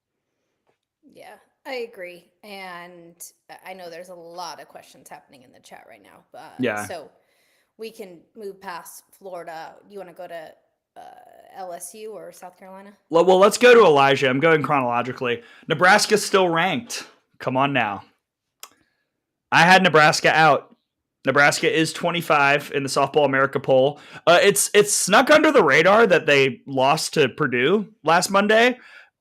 Yeah, I agree. And I know there's a lot of questions happening in the chat right now. Yeah. So we can move past Florida. You want to go to LSU or South Carolina? Well, let's go to Elijah. I'm going chronologically. Nebraska's still ranked. Come on now. I had Nebraska out. Nebraska is 25 in the Softball America poll. It's snuck under the radar that they lost to Purdue last Monday.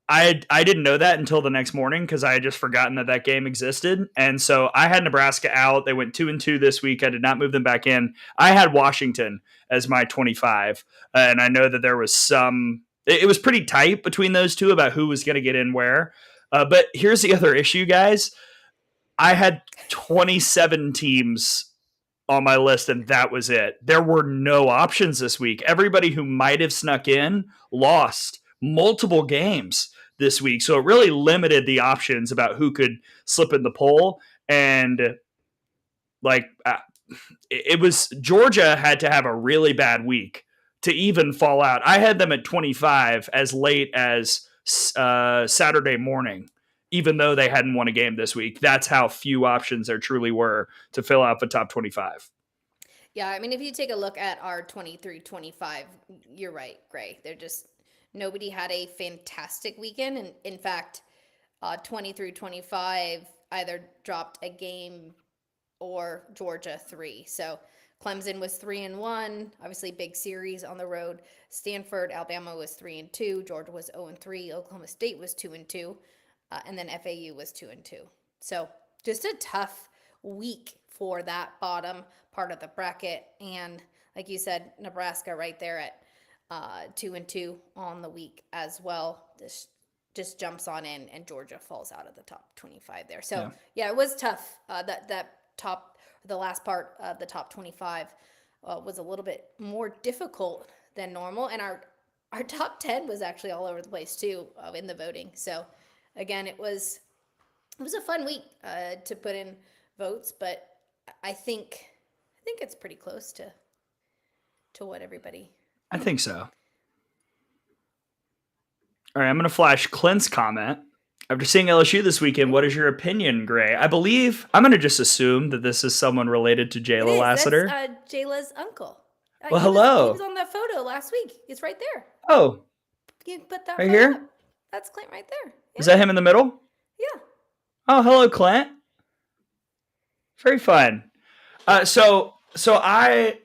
I didn't know that until the next morning because I had just forgotten that game existed. And so I had Nebraska out. They went 2-2 this week. I did not move them back in. I had Washington as my 25. And I know that there was it was pretty tight between those two about who was going to get in where. But here's the other issue, guys. I had 27 teams on my list, and that was it. There were no options this week. Everybody who might have snuck in lost multiple games this week. So it really limited the options about who could slip in the poll. And it was Georgia had to have a really bad week to even fall out. I had them at 25 as late as Saturday morning, even though they hadn't won a game this week. That's how few options there truly were to fill out the top 25. Yeah, I mean, if you take a look at our 23-25, you're right, Gray. They're just, nobody had a fantastic weekend. And in fact, 23-25 either dropped a game or Georgia 3. So Clemson was 3-1, obviously big series on the road. Stanford, Alabama was 3-2. Georgia was 0-3. Oklahoma State was 2-2. And then FAU was 2-2. So just a tough week for that bottom part of the bracket. And like you said, Nebraska right there at 2-2 on the week as well. This just jumps on in, and Georgia falls out of the top 25 there. So yeah, it was tough. The last part of the top 25 was a little bit more difficult than normal, and our top 10 was actually all over the place too in the voting. So again, it was a fun week to put in votes, but I think it's pretty close to what everybody. I think so. All right, I'm going to flash Clint's comment. After seeing LSU this weekend, what is your opinion, Gray? I believe, I'm going to just assume that this is someone related to Jayla Lassiter. That's Jayla's uncle. Well, hello. He was on that photo last week. It's right there. Oh. You put that right here? Up. That's Clint right there. Yeah. Is that him in the middle? Yeah. Oh, hello, Clint. Very fun. So I,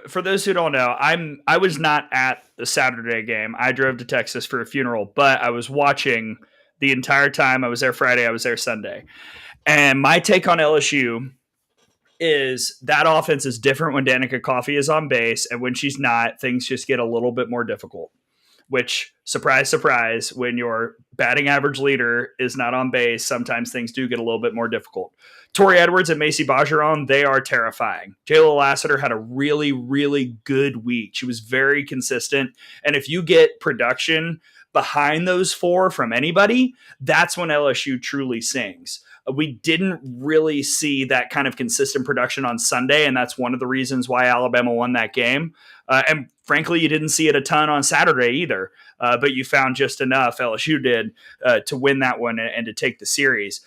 for those who don't know, I was not at the Saturday game. I drove to Texas for a funeral, but I was watching the entire time. I was there Friday. I was there Sunday. And my take on LSU is that offense is different when Danica Coffey is on base, and when she's not, things just get a little bit more difficult. Which, surprise, surprise, when your batting average leader is not on base, sometimes things do get a little bit more difficult. Tori Edwards and Macy Bajaron, they are terrifying. Jayla Lassiter had a really, really good week. She was very consistent. And if you get production behind those four from anybody, that's when LSU truly sings. We didn't really see that kind of consistent production on Sunday, and that's one of the reasons why Alabama won that game. And frankly, you didn't see it a ton on Saturday either, but you found just enough, LSU did, to win that one and to take the series.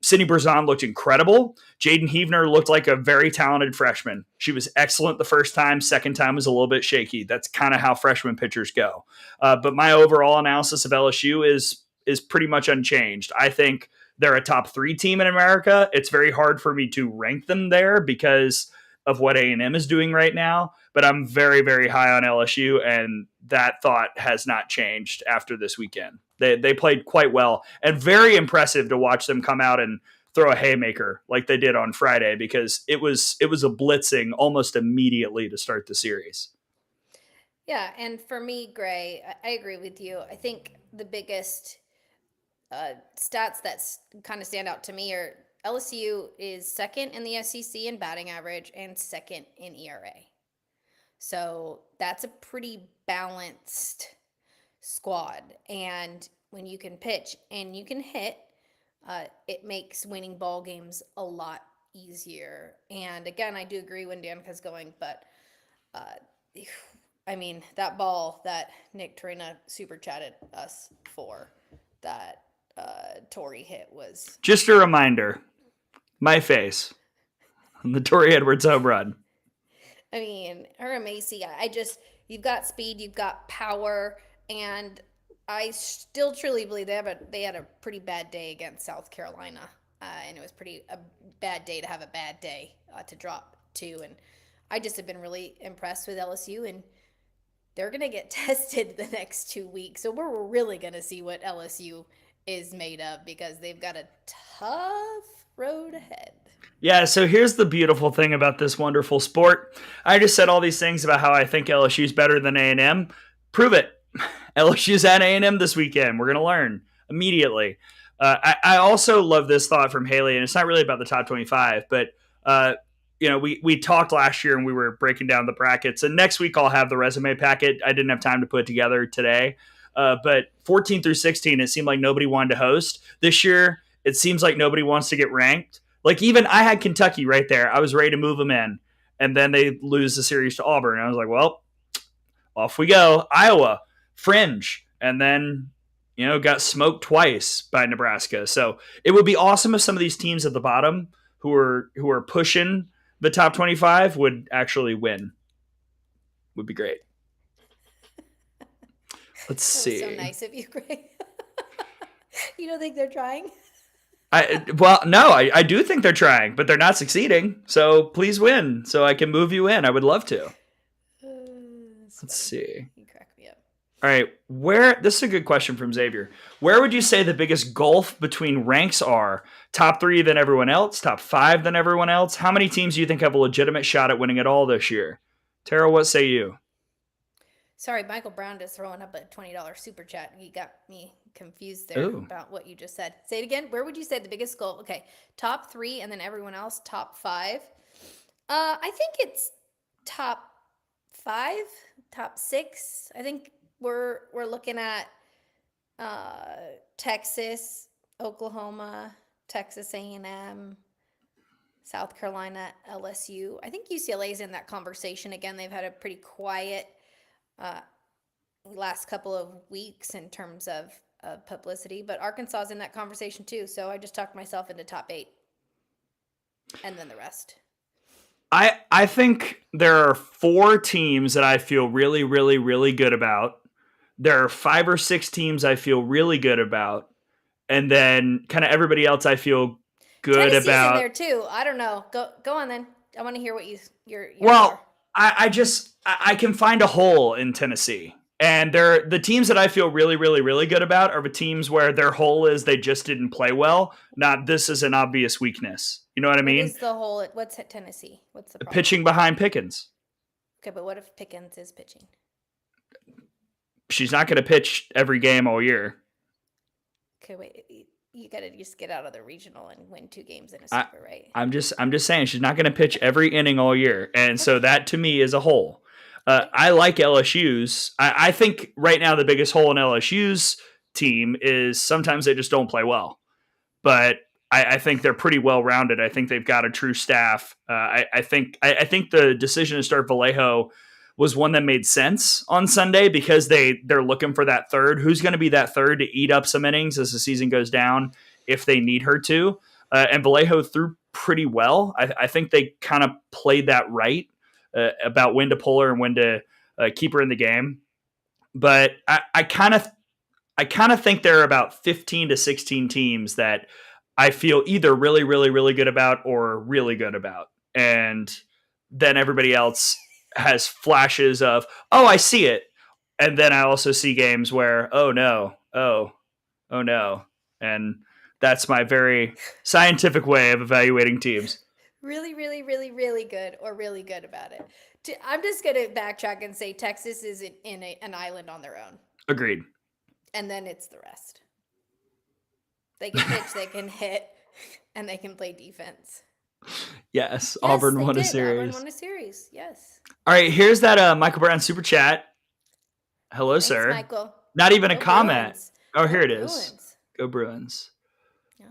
Sydney Berzon looked incredible. Jaden Heavner looked like a very talented freshman. She was excellent the first time. Second time was a little bit shaky. That's kind of how freshman pitchers go. But my overall analysis of LSU is pretty much unchanged. I think they're a top 3 team in America. It's very hard for me to rank them there because of what A&M is doing right now. But I'm very, very high on LSU, and that thought has not changed after this weekend. They played quite well, and very impressive to watch them come out and throw a haymaker like they did on Friday, because it was a blitzing almost immediately to start the series. Yeah, and for me, Gray, I agree with you. I think the biggest stats that kind of stand out to me are LSU is second in the SEC in batting average and second in ERA. So that's a pretty balanced squad. And when you can pitch and you can hit, it makes winning ball games a lot easier. And again, I do agree when Danica's going, but I mean, that ball that Nick Torina super chatted us for, that Tori hit was... Just a reminder, my face on the Tori Edwards home run. I mean, her and Macy, you've got speed, you've got power, and I still truly believe they had a pretty bad day against South Carolina, and it was a bad day to have a bad day to drop to, and I just have been really impressed with LSU, and they're going to get tested the next 2 weeks, so we're really going to see what LSU is made of, because they've got a tough road ahead. Yeah, so here's the beautiful thing about this wonderful sport. I just said all these things about how I think LSU's better than A&M. Prove it. LSU's at A&M this weekend. We're going to learn immediately. I also love this thought from Haley, and it's not really about the top 25, but we talked last year and we were breaking down the brackets, and next week I'll have the resume packet. I didn't have time to put it together today, but 14 through 16, it seemed like nobody wanted to host. This year, it seems like nobody wants to get ranked. Like, even I had Kentucky right there. I was ready to move them in. And then they lose the series to Auburn. And I was like, well, off we go. Iowa, fringe. And then, got smoked twice by Nebraska. So it would be awesome if some of these teams at the bottom who are pushing the top 25 would actually win. Would be great. Let's see. That was so nice of you, Greg. You don't think they're trying? No, I do think they're trying, but they're not succeeding. So please win so I can move you in. I would love to. Let's see. You crack me up. All right. This is a good question from Xavier. Where would you say the biggest gulf between ranks are? Top 3 than everyone else? Top 5 than everyone else? How many teams do you think have a legitimate shot at winning it all this year? Tara, what say you? Sorry, Michael Brown is throwing up a $20 super chat. You got me confused there about what you just said. Say it again. Where would you say the biggest goal? Okay, top 3 and then everyone else top 5. I think it's top 5, top 6. I think we're looking at Texas, Oklahoma, Texas A&M, South Carolina, LSU. I think UCLA is in that conversation again. They've had a pretty quiet last couple of weeks in terms of publicity, but Arkansas is in that conversation too. So I just talked myself into top 8 and then the rest. I think there are 4 teams that I feel really, really, really good about. There are 5 or 6 teams I feel really good about. And then kind of everybody else I feel good Tennessee's about. In there too. I don't know. Go on then. I want to hear what your Well, I can find a hole in Tennessee. And the teams that I feel really, really, really good about are the teams where their hole is they just didn't play well. Not this is an obvious weakness. You know what I mean? What's the hole? What's at Tennessee? What's the problem? Pitching behind Pickens. Okay, but what if Pickens is pitching? She's not going to pitch every game all year. Okay, wait. You got to just get out of the regional and win 2 games in a super, right? I'm just saying she's not going to pitch every inning all year. And so that to me is a hole. I like LSU's. I think right now the biggest hole in LSU's team is sometimes they just don't play well. But I think they're pretty well rounded. I think they've got a true staff. I think the decision to start Vallejo was one that made sense on Sunday because they're looking for that third. Who's going to be that third to eat up some innings as the season goes down if they need her to? And Vallejo threw pretty well. I think they kind of played that right about when to pull her and when to keep her in the game. But I kind of think there are about 15 to 16 teams that I feel either really, really, really good about or really good about. And then everybody else has flashes of, oh, I see it. And then I also see games where, oh no. And that's my very scientific way of evaluating teams. Really, really, really, really good or really good about it. I'm just going to backtrack and say Texas is in an island on their own. Agreed. And then it's the rest. They can pitch, they can hit, and they can play defense. Yes, Auburn won a series. Auburn won a series, yes. All right, here's that Michael Brown super chat. Hello, Thanks, sir. Michael. Not even a comment. Bruins. Oh, here it is. Bruins. Go Bruins. Yeah.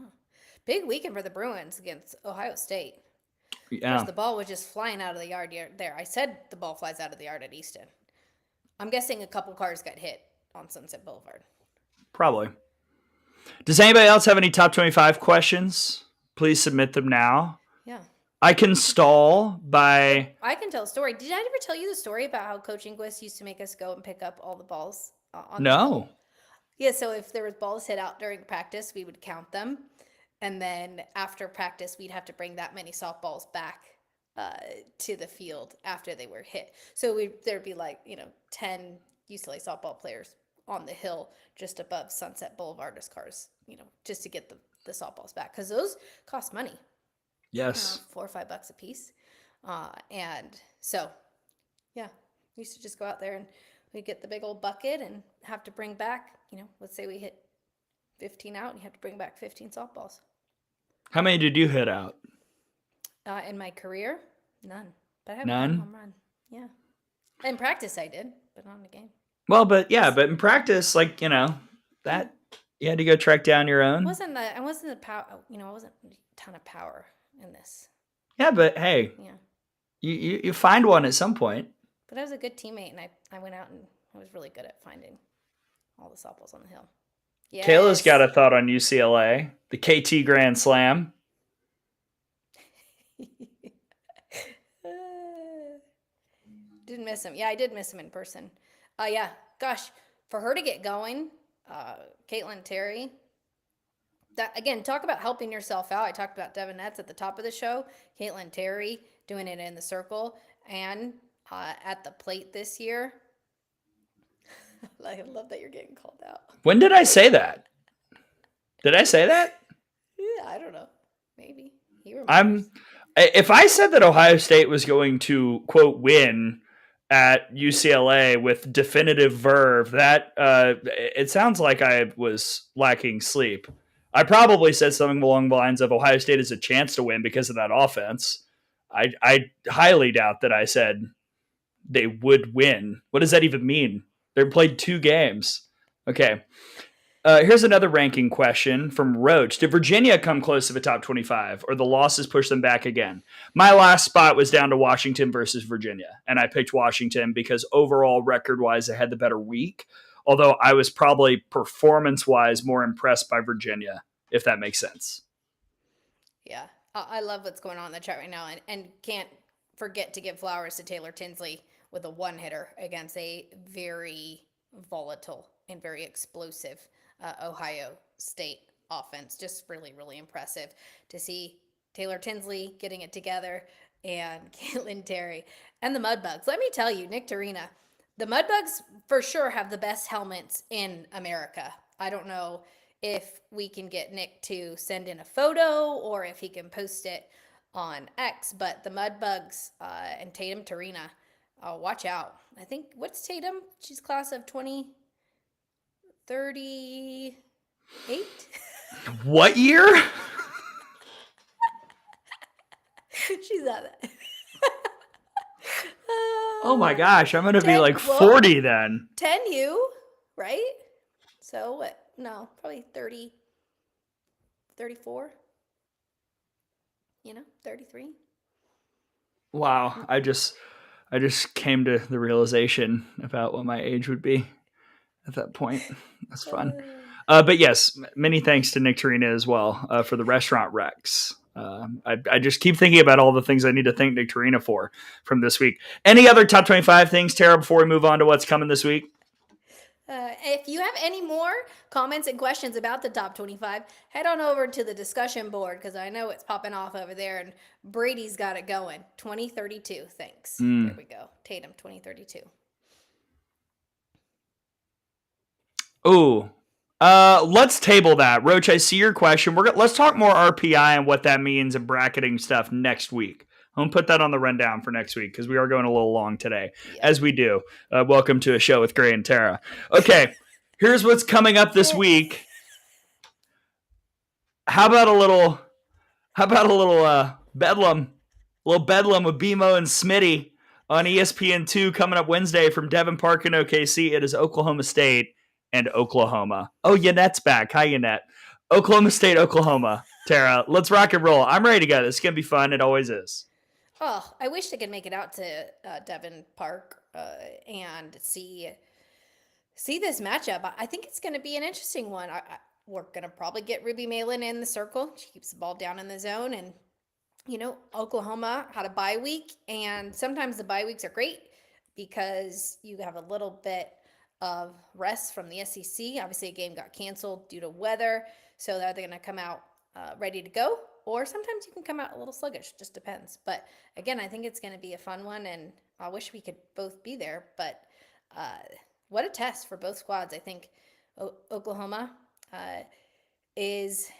Big weekend for the Bruins against Ohio State. Yeah. The ball was just flying out of the yard there. I said the ball flies out of the yard at Easton. I'm guessing a couple cars got hit on Sunset Boulevard. Probably. Does anybody else have any top 25 questions? Please submit them now. Yeah. I can stall by... I can tell a story. Did I ever tell you the story about how Coach Inglis used to make us go and pick up all the balls? No. Yeah, so if there was balls hit out during practice, we would count them. And then after practice, we'd have to bring that many softballs back to the field after they were hit. So there'd be 10 UCLA softball players on the hill just above Sunset Boulevard as cars, just to get the softballs back. Because those cost money. Yes. $4 or $5 a piece. And so, yeah, we used to just go out there and we'd get the big old bucket and have to bring back, let's say we hit 15 out and you have to bring back 15 softballs. How many did you hit out? In my career, none. But I have none? one home run. Yeah. In practice I did, but not in the game. Well, but in practice, that you had to go track down your own. I wasn't a ton of power. in this. Yeah, but hey, Yeah. you find one at some point. But I was a good teammate, and I went out and I was really good at finding all the softballs on the hill. Yes. Kayla's got a thought on UCLA, the KT Grand Slam. Didn't miss him. Yeah, I did miss him in person. Yeah, gosh, for her to get going, Caitlin Terry. That again, talk about helping yourself out. I talked about Devin Nets at the top of the show. Caitlin Terry doing it in the circle and at the plate this year. I love that you're getting called out. When did I say that? Did I say that? Yeah, I don't know. Maybe he remembers. If I said that Ohio State was going to quote win at UCLA with definitive verve, that it sounds like I was lacking sleep. I probably said something along the lines of Ohio State has a chance to win because of that offense. I highly doubt that I said they would win. What does that even mean? They played 2 games. Okay. Here's another ranking question from Roach. Did Virginia come close to the top 25 or the losses push them back again? My last spot was down to Washington versus Virginia, and I picked Washington because overall record-wise they had the better week, although I was probably performance-wise more impressed by Virginia, if that makes sense. Yeah, I love what's going on in the chat right now, and can't forget to give flowers to Taylor Tinsley with a one-hitter against a very volatile and very explosive Ohio State offense. Just really, really impressive to see Taylor Tinsley getting it together and Caitlin Terry and the Mudbugs. Let me tell you, Nick Torina, the Mudbugs for sure have the best helmets in America. I don't know if we can get Nick to send in a photo or if he can post it on X, but the Mudbugs and Tatum Torina, watch out. I think, what's Tatum? She's class of 2038. What year? She's at it. Oh my gosh, I'm going to be like well, 40 then. 10U, right? So what? No, probably 30, 34. 33. Wow, I just came to the realization about what my age would be at that point. That's fun. But yes, many thanks to Nick Torina as well for the restaurant Rex. I just keep thinking about all the things I need to thank Nick Torina for from this week. Any other top 25 things, Tara, before we move on to what's coming this week? If you have any more comments and questions about the top 25, head on over to the discussion board because I know it's popping off over there and Brady's got it going. 2032. Thanks. There we go. Tatum, 2032. Ooh. Let's table that. Roach, I see your question. Let's talk more RPI and what that means and bracketing stuff next week. I'm going to put that on the rundown for next week because we are going a little long today, as we do. Welcome to a show with Gray and Tara. Okay, here's what's coming up this week. How about a little Bedlam? A little Bedlam with BMO and Smitty on ESPN2 coming up Wednesday from Devon Park in OKC. It is Oklahoma State and Oklahoma. Oh, Yanette's back. Hi, Yanette. Oklahoma State, Oklahoma. Tara, let's rock and roll. I'm ready to go. This is going to be fun. It always is. Oh, I wish they could make it out to Devon Park and see this matchup. I think it's going to be an interesting one. We're going to probably get Ruby Malin in the circle. She keeps the ball down in the zone. And, Oklahoma had a bye week. And sometimes the bye weeks are great because you have a little bit of rest from the SEC. Obviously, a game got canceled due to weather. So they're going to come out ready to go. Or sometimes you can come out a little sluggish. Just depends. But again, I think it's going to be a fun one. And I wish we could both be there. But what a test for both squads. I think Oklahoma is,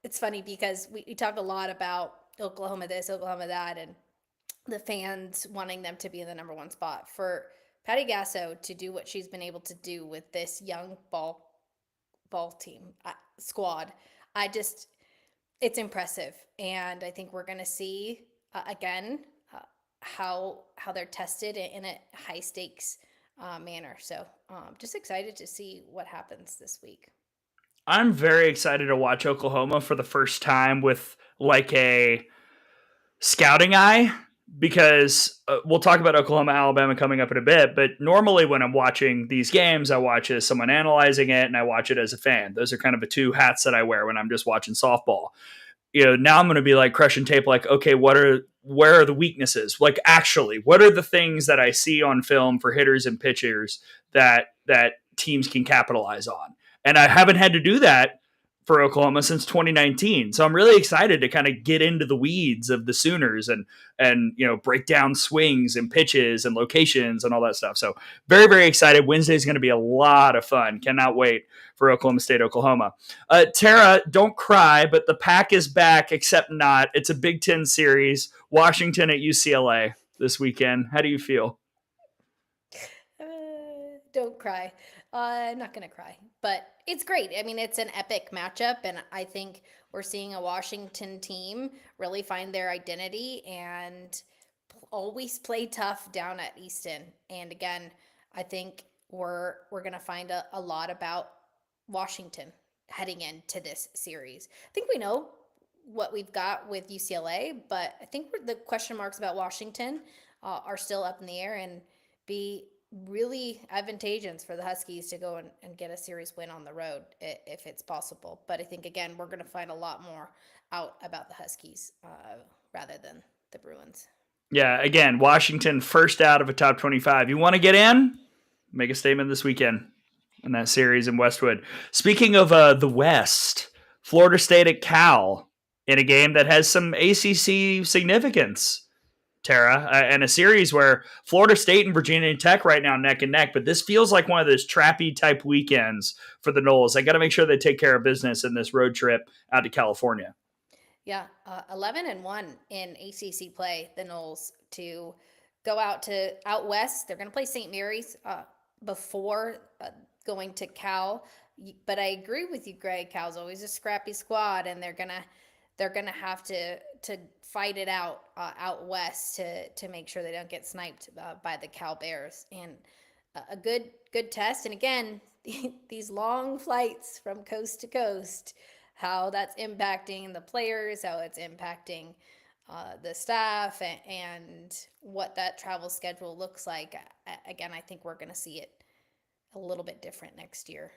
it's funny because we talk a lot about Oklahoma this, Oklahoma that, and the fans wanting them to be in the number one spot. For Patty Gasso to do what she's been able to do with this young ball team squad, it's impressive. And I think we're going to see, again, how they're tested in a high stakes manner. So just excited to see what happens this week. I'm very excited to watch Oklahoma for the first time with like a scouting eye because we'll talk about Oklahoma, Alabama coming up in a bit. But normally when I'm watching these games, I watch as someone analyzing it and I watch it as a fan. Those are kind of the two hats that I wear when I'm just watching softball. Now I'm going to be like crushing tape, like, okay, where are the weaknesses? Like, actually, what are the things that I see on film for hitters and pitchers that teams can capitalize on? And I haven't had to do that for Oklahoma since 2019. So I'm really excited to kind of get into the weeds of the Sooners and break down swings and pitches and locations and all that stuff. So very, very excited. Wednesday is going to be a lot of fun. Cannot wait for Oklahoma State, Oklahoma. Tara, don't cry, but the Pack is back, except not. It's a Big Ten series. Washington at UCLA this weekend. How do you feel? Don't cry. I'm not going to cry, but it's great. I mean, it's an epic matchup, and I think we're seeing a Washington team really find their identity and always play tough down at Easton. And again, I think we're going to find a lot about Washington heading into this series. I think we know what we've got with UCLA, but I think the question marks about Washington are still up in the air and be really advantageous for the Huskies to go and get a series win on the road if it's possible. But I think, again, we're going to find a lot more out about the Huskies rather than the Bruins. Yeah, again, Washington first out of a top 25. You want to get in? Make a statement this weekend in that series in Westwood. Speaking of the West, Florida State at Cal in a game that has some ACC significance. Tara, and a series where Florida State and Virginia Tech right now neck and neck, but this feels like one of those trappy type weekends for the Noles. They got to make sure they take care of business in this road trip out to California. Yeah, 11-1 in ACC play, the Noles, to go out west. They're going to play St. Mary's before going to Cal. But I agree with you, Greg. Cal's always a scrappy squad, and they're gonna have to fight it out west to make sure they don't get sniped by the Cal Bears. And a good test. And again, these long flights from coast to coast, how that's impacting the players, how it's impacting the staff, and what that travel schedule looks like. Again, I think we're going to see it a little bit different next year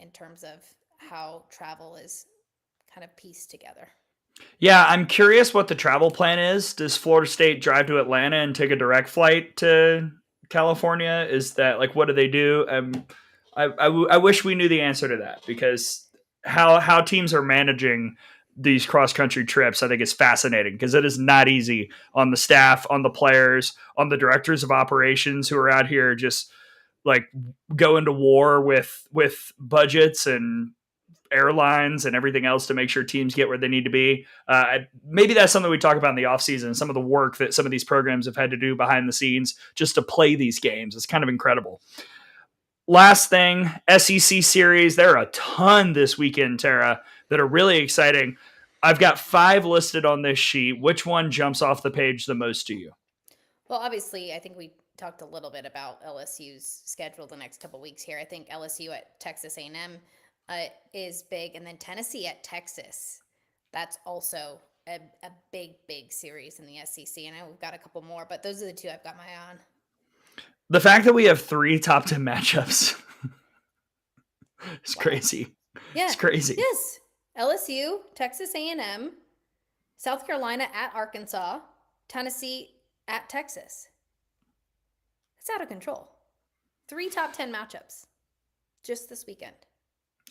in terms of how travel is kind of pieced together. Yeah, I'm curious what the travel plan is. Does Florida State drive to Atlanta and take a direct flight to California? Is that like, what do they do? I wish we knew the answer to that, because how teams are managing these cross-country trips, I think, is fascinating, because it is not easy on the staff, on the players, on the directors of operations who are out here just like going to war with budgets and airlines and everything else to make sure teams get where they need to be. Maybe that's something we talk about in the offseason, some of the work that some of these programs have had to do behind the scenes just to play these games. It's kind of incredible. Last thing, SEC series. There are a ton this weekend, Tara, that are really exciting. I've got 5 listed on this sheet. Which one jumps off the page the most to you? Well, obviously, I think we talked a little bit about LSU's schedule the next couple weeks here. I think LSU at Texas A&M is big, and then Tennessee at Texas. That's also a big series in the SEC. And I know we've got a couple more, but those are the 2 I've got my eye on. The fact that we have 3 top 10 matchups is crazy. Yeah, it's crazy. Yes, LSU, Texas A&M, South Carolina at Arkansas, Tennessee at Texas. It's out of control. 3 top 10 matchups just this weekend.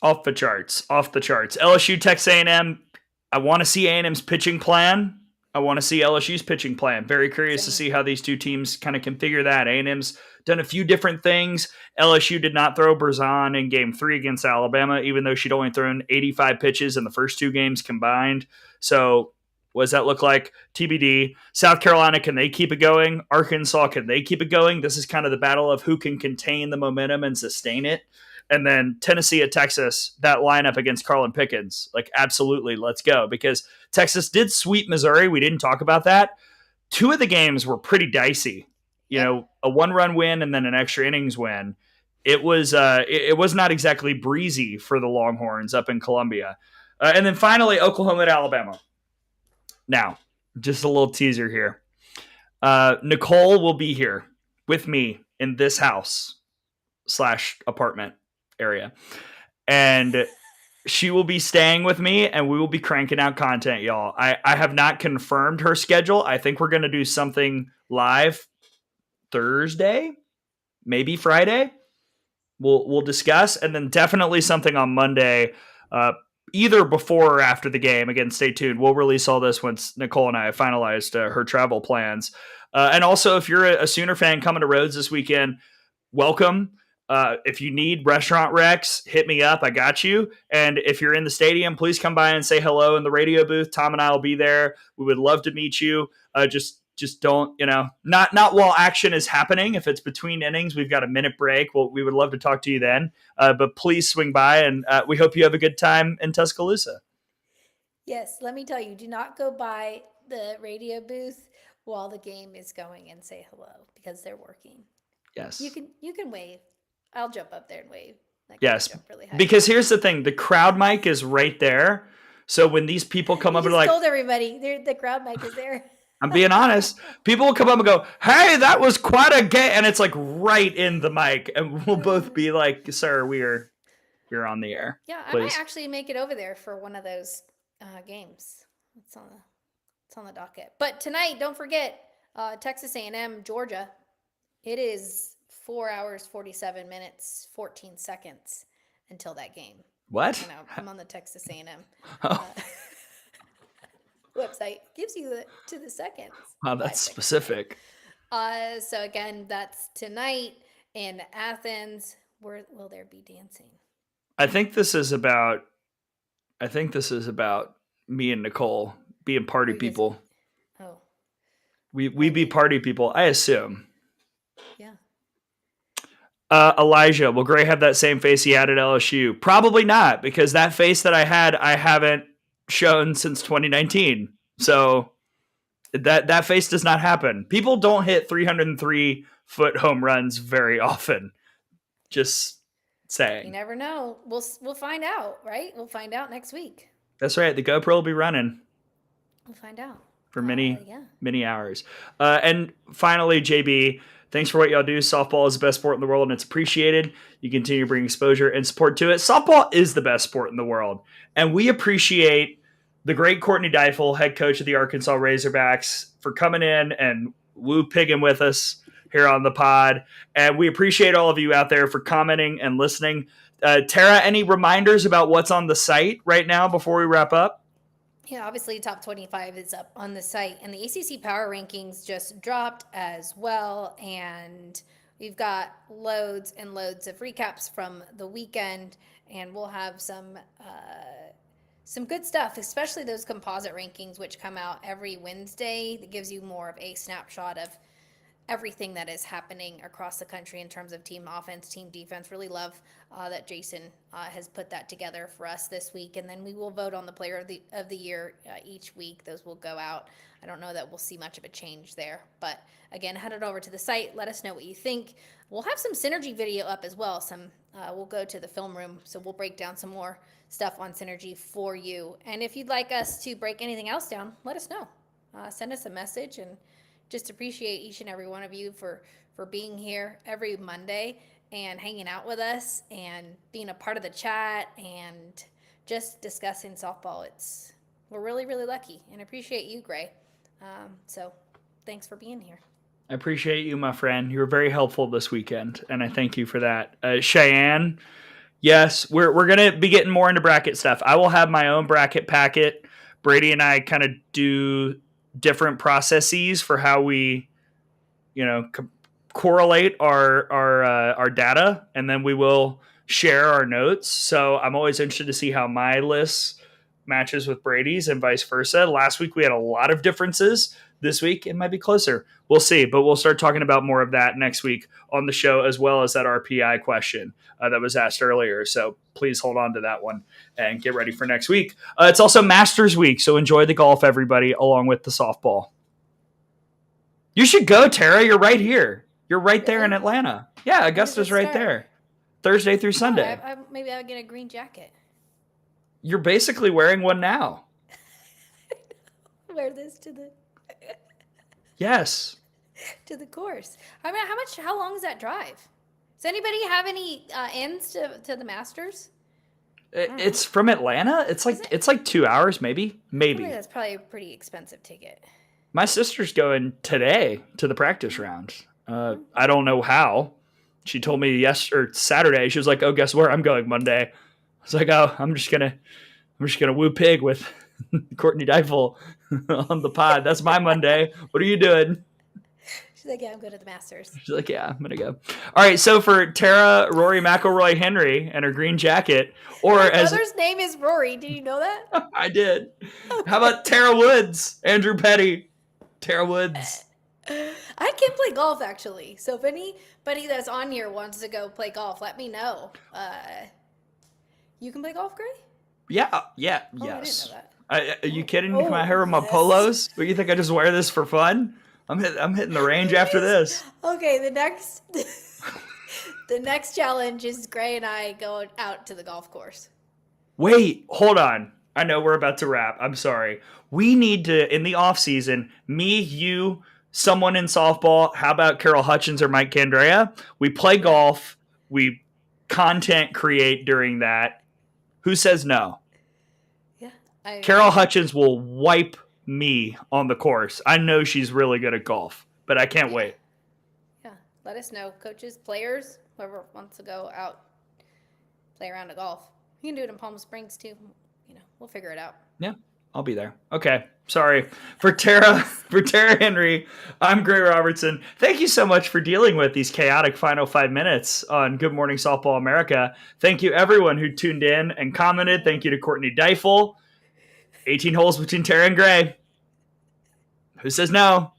Off the charts. LSU, Texas A&M. I want to see A&M's pitching plan. I want to see LSU's pitching plan. Very curious to see how these two teams kind of configure that. A&M's done a few different things. LSU did not throw Berzon in Game 3 against Alabama, even though she'd only thrown 85 pitches in the first 2 games combined. So what does that look like? TBD. South Carolina, can they keep it going? Arkansas, can they keep it going? This is kind of the battle of who can contain the momentum and sustain it. And then Tennessee at Texas, that lineup against Carlin Pickens, like, absolutely, let's go. Because Texas did sweep Missouri. We didn't talk about that. 2 of the games were pretty dicey. You know, a 1-run win and then an extra innings win. it was not exactly breezy for the Longhorns up in Columbia. And then finally, Oklahoma at Alabama. Now, just a little teaser here. Nicole will be here with me in this house / apartment area. And she will be staying with me, and we will be cranking out content, y'all. I have not confirmed her schedule. I think we're going to do something live Thursday, maybe Friday. We'll discuss, and then definitely something on Monday, either before or after the game. Again, stay tuned. We'll release all this once Nicole and I have finalized her travel plans. And also, if you're a Sooner fan coming to Rhodes this weekend, welcome. If you need restaurant recs, hit me up. I got you. And if you're in the stadium, please come by and say hello in the radio booth. Tom and I will be there. We would love to meet you. Just don't, not while action is happening. If it's between innings, we've got a minute break. Well, we would love to talk to you then. But please swing by, and we hope you have a good time in Tuscaloosa. Yes, let me tell you, do not go by the radio booth while the game is going and say hello, because they're working. Yes. You can wave. I'll jump up there and wave. Yes, really high. Because here's the thing. The crowd mic is right there. So when these people come up and like... told everybody, the crowd mic is there. I'm being honest. People will come up and go, hey, that was quite a game. And it's like right in the mic. And we'll both be like, sir, we're on the air. Yeah, Please. I might actually make it over there for one of those games. It's on the docket. But tonight, don't forget, Texas A&M, Georgia. It is 4 hours, 47 minutes, 14 seconds until that game. What? I'm on the Texas A&M Oh. website. Gives you to the seconds. Wow, that's specific. So again, that's tonight in Athens. Will there be dancing? I think this is about me and Nicole being party people. Oh. We be party people, I assume. Yeah. Elijah, will Gray have that same face he had at LSU? Probably not, because that face that I had, I haven't shown since 2019. So that face does not happen. People don't hit 303-foot home runs very often. Just saying. You never know. We'll find out, right? We'll find out next week. That's right. The GoPro will be running. We'll find out. For many hours. And finally, JB, thanks for what y'all do. Softball is the best sport in the world, and it's appreciated. You continue to bring exposure and support to it. Softball is the best sport in the world, and we appreciate the great Courtney Deifel, head coach of the Arkansas Razorbacks, for coming in and woo-pigging with us here on the pod. And we appreciate all of you out there for commenting and listening. Tara, any reminders about what's on the site right now before we wrap up? Yeah, obviously top 25 is up on the site, and the ACC Power Rankings just dropped as well, and we've got loads and loads of recaps from the weekend, and we'll have some good stuff, especially those composite rankings, which come out every Wednesday. That gives you more of a snapshot of everything that is happening across the country in terms of team offense, team defense. Really love that Jason has put that together for us this week. And then we will vote on the player of the year each week. Those will go out. I don't know that we'll see much of a change there. But again, head on over to the site. Let us know what you think. We'll have some Synergy video up as well. We'll go to the film room. So we'll break down some more stuff on Synergy for you. And if you'd like us to break anything else down, let us know. Send us a message, and just appreciate each and every one of you for being here every Monday and hanging out with us and being a part of the chat and just discussing softball. We're really, really lucky, and appreciate you, Gray. So thanks for being here. I appreciate you, my friend. You were very helpful this weekend, and I thank you for that. Cheyenne, yes, we're going to be getting more into bracket stuff. I will have my own bracket packet. Brady and I kind of do different processes for how we, correlate our data, and then we will share our notes. So I'm always interested to see how my list matches with Brady's and vice versa. Last week we had a lot of differences. This week it might be closer. We'll see, but we'll start talking about more of that next week on the show, as well as that RPI question that was asked earlier. So please hold on to that one and get ready for next week. It's also Masters Week, so enjoy the golf, everybody, along with the softball. You should go, Tara. You're right here. You're right there in Atlanta. Yeah, Augusta's right there. Thursday through Sunday. Maybe I'll get a green jacket. You're basically wearing one now. Wear this to the Yes. to the course. I mean, how long is that drive? Does anybody have any ends to the Masters? It's from Atlanta. It's like 2 hours, maybe. That's probably a pretty expensive ticket. My sister's going today to the practice round. I don't know how. She told me Saturday. She was like, "Oh, guess where I'm going Monday." I was like, "Oh, I'm just gonna woo pig with Courtney Deifel on the pod. That's my Monday. What are you doing?" She's like, "Yeah, I'm going to the Masters." She's like, "Yeah, I'm gonna go." All right. So for Tara, Rory McIlroy Henry, and her green jacket, or My as brother's name is Rory. Did you know that? I did. How about Tara Woods, Andrew Petty, Tara Woods? I can play golf actually. So if anybody that's on here wants to go play golf, let me know. You can play golf, Gray? Yeah. Yes. Yes. I didn't know that. Are you kidding me? Oh, My hair with my yes. polos? What, you think I just wear this for fun? I'm hitting the range after this. Okay, the next challenge is Gray and I go out to the golf course. Wait, hold on. I know we're about to wrap. I'm sorry. We need to, in the off season, me, you, someone in softball. How about Carol Hutchins or Mike Candrea? We play golf. We content create during that. Who says no? Yeah. Carol Hutchins will wipe me on the course. I know she's really good at golf, but I can't wait. Yeah. Let us know. Coaches, players, whoever wants to go out, play around a golf. You can do it in Palm Springs too. We'll figure it out. Yeah, I'll be there. Okay. Sorry. For Tara Henry, I'm Gray Robertson. Thank you so much for dealing with these chaotic final 5 minutes on Good Morning Softball America. Thank you everyone who tuned in and commented. Thank you to Courtney Deifel. 18 holes between Tara and Gray. Who says no?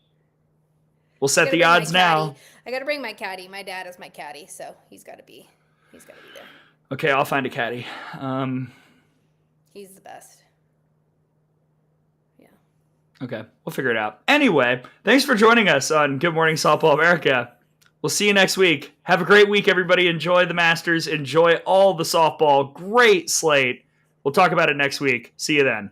We'll set the odds now. I got to bring my caddy. My dad is my caddy, so he's got to be there. Okay, I'll find a caddy. He's the best. Yeah. Okay, we'll figure it out. Anyway, thanks for joining us on Good Morning Softball America. We'll see you next week. Have a great week, everybody. Enjoy the Masters. Enjoy all the softball. Great slate. We'll talk about it next week. See you then.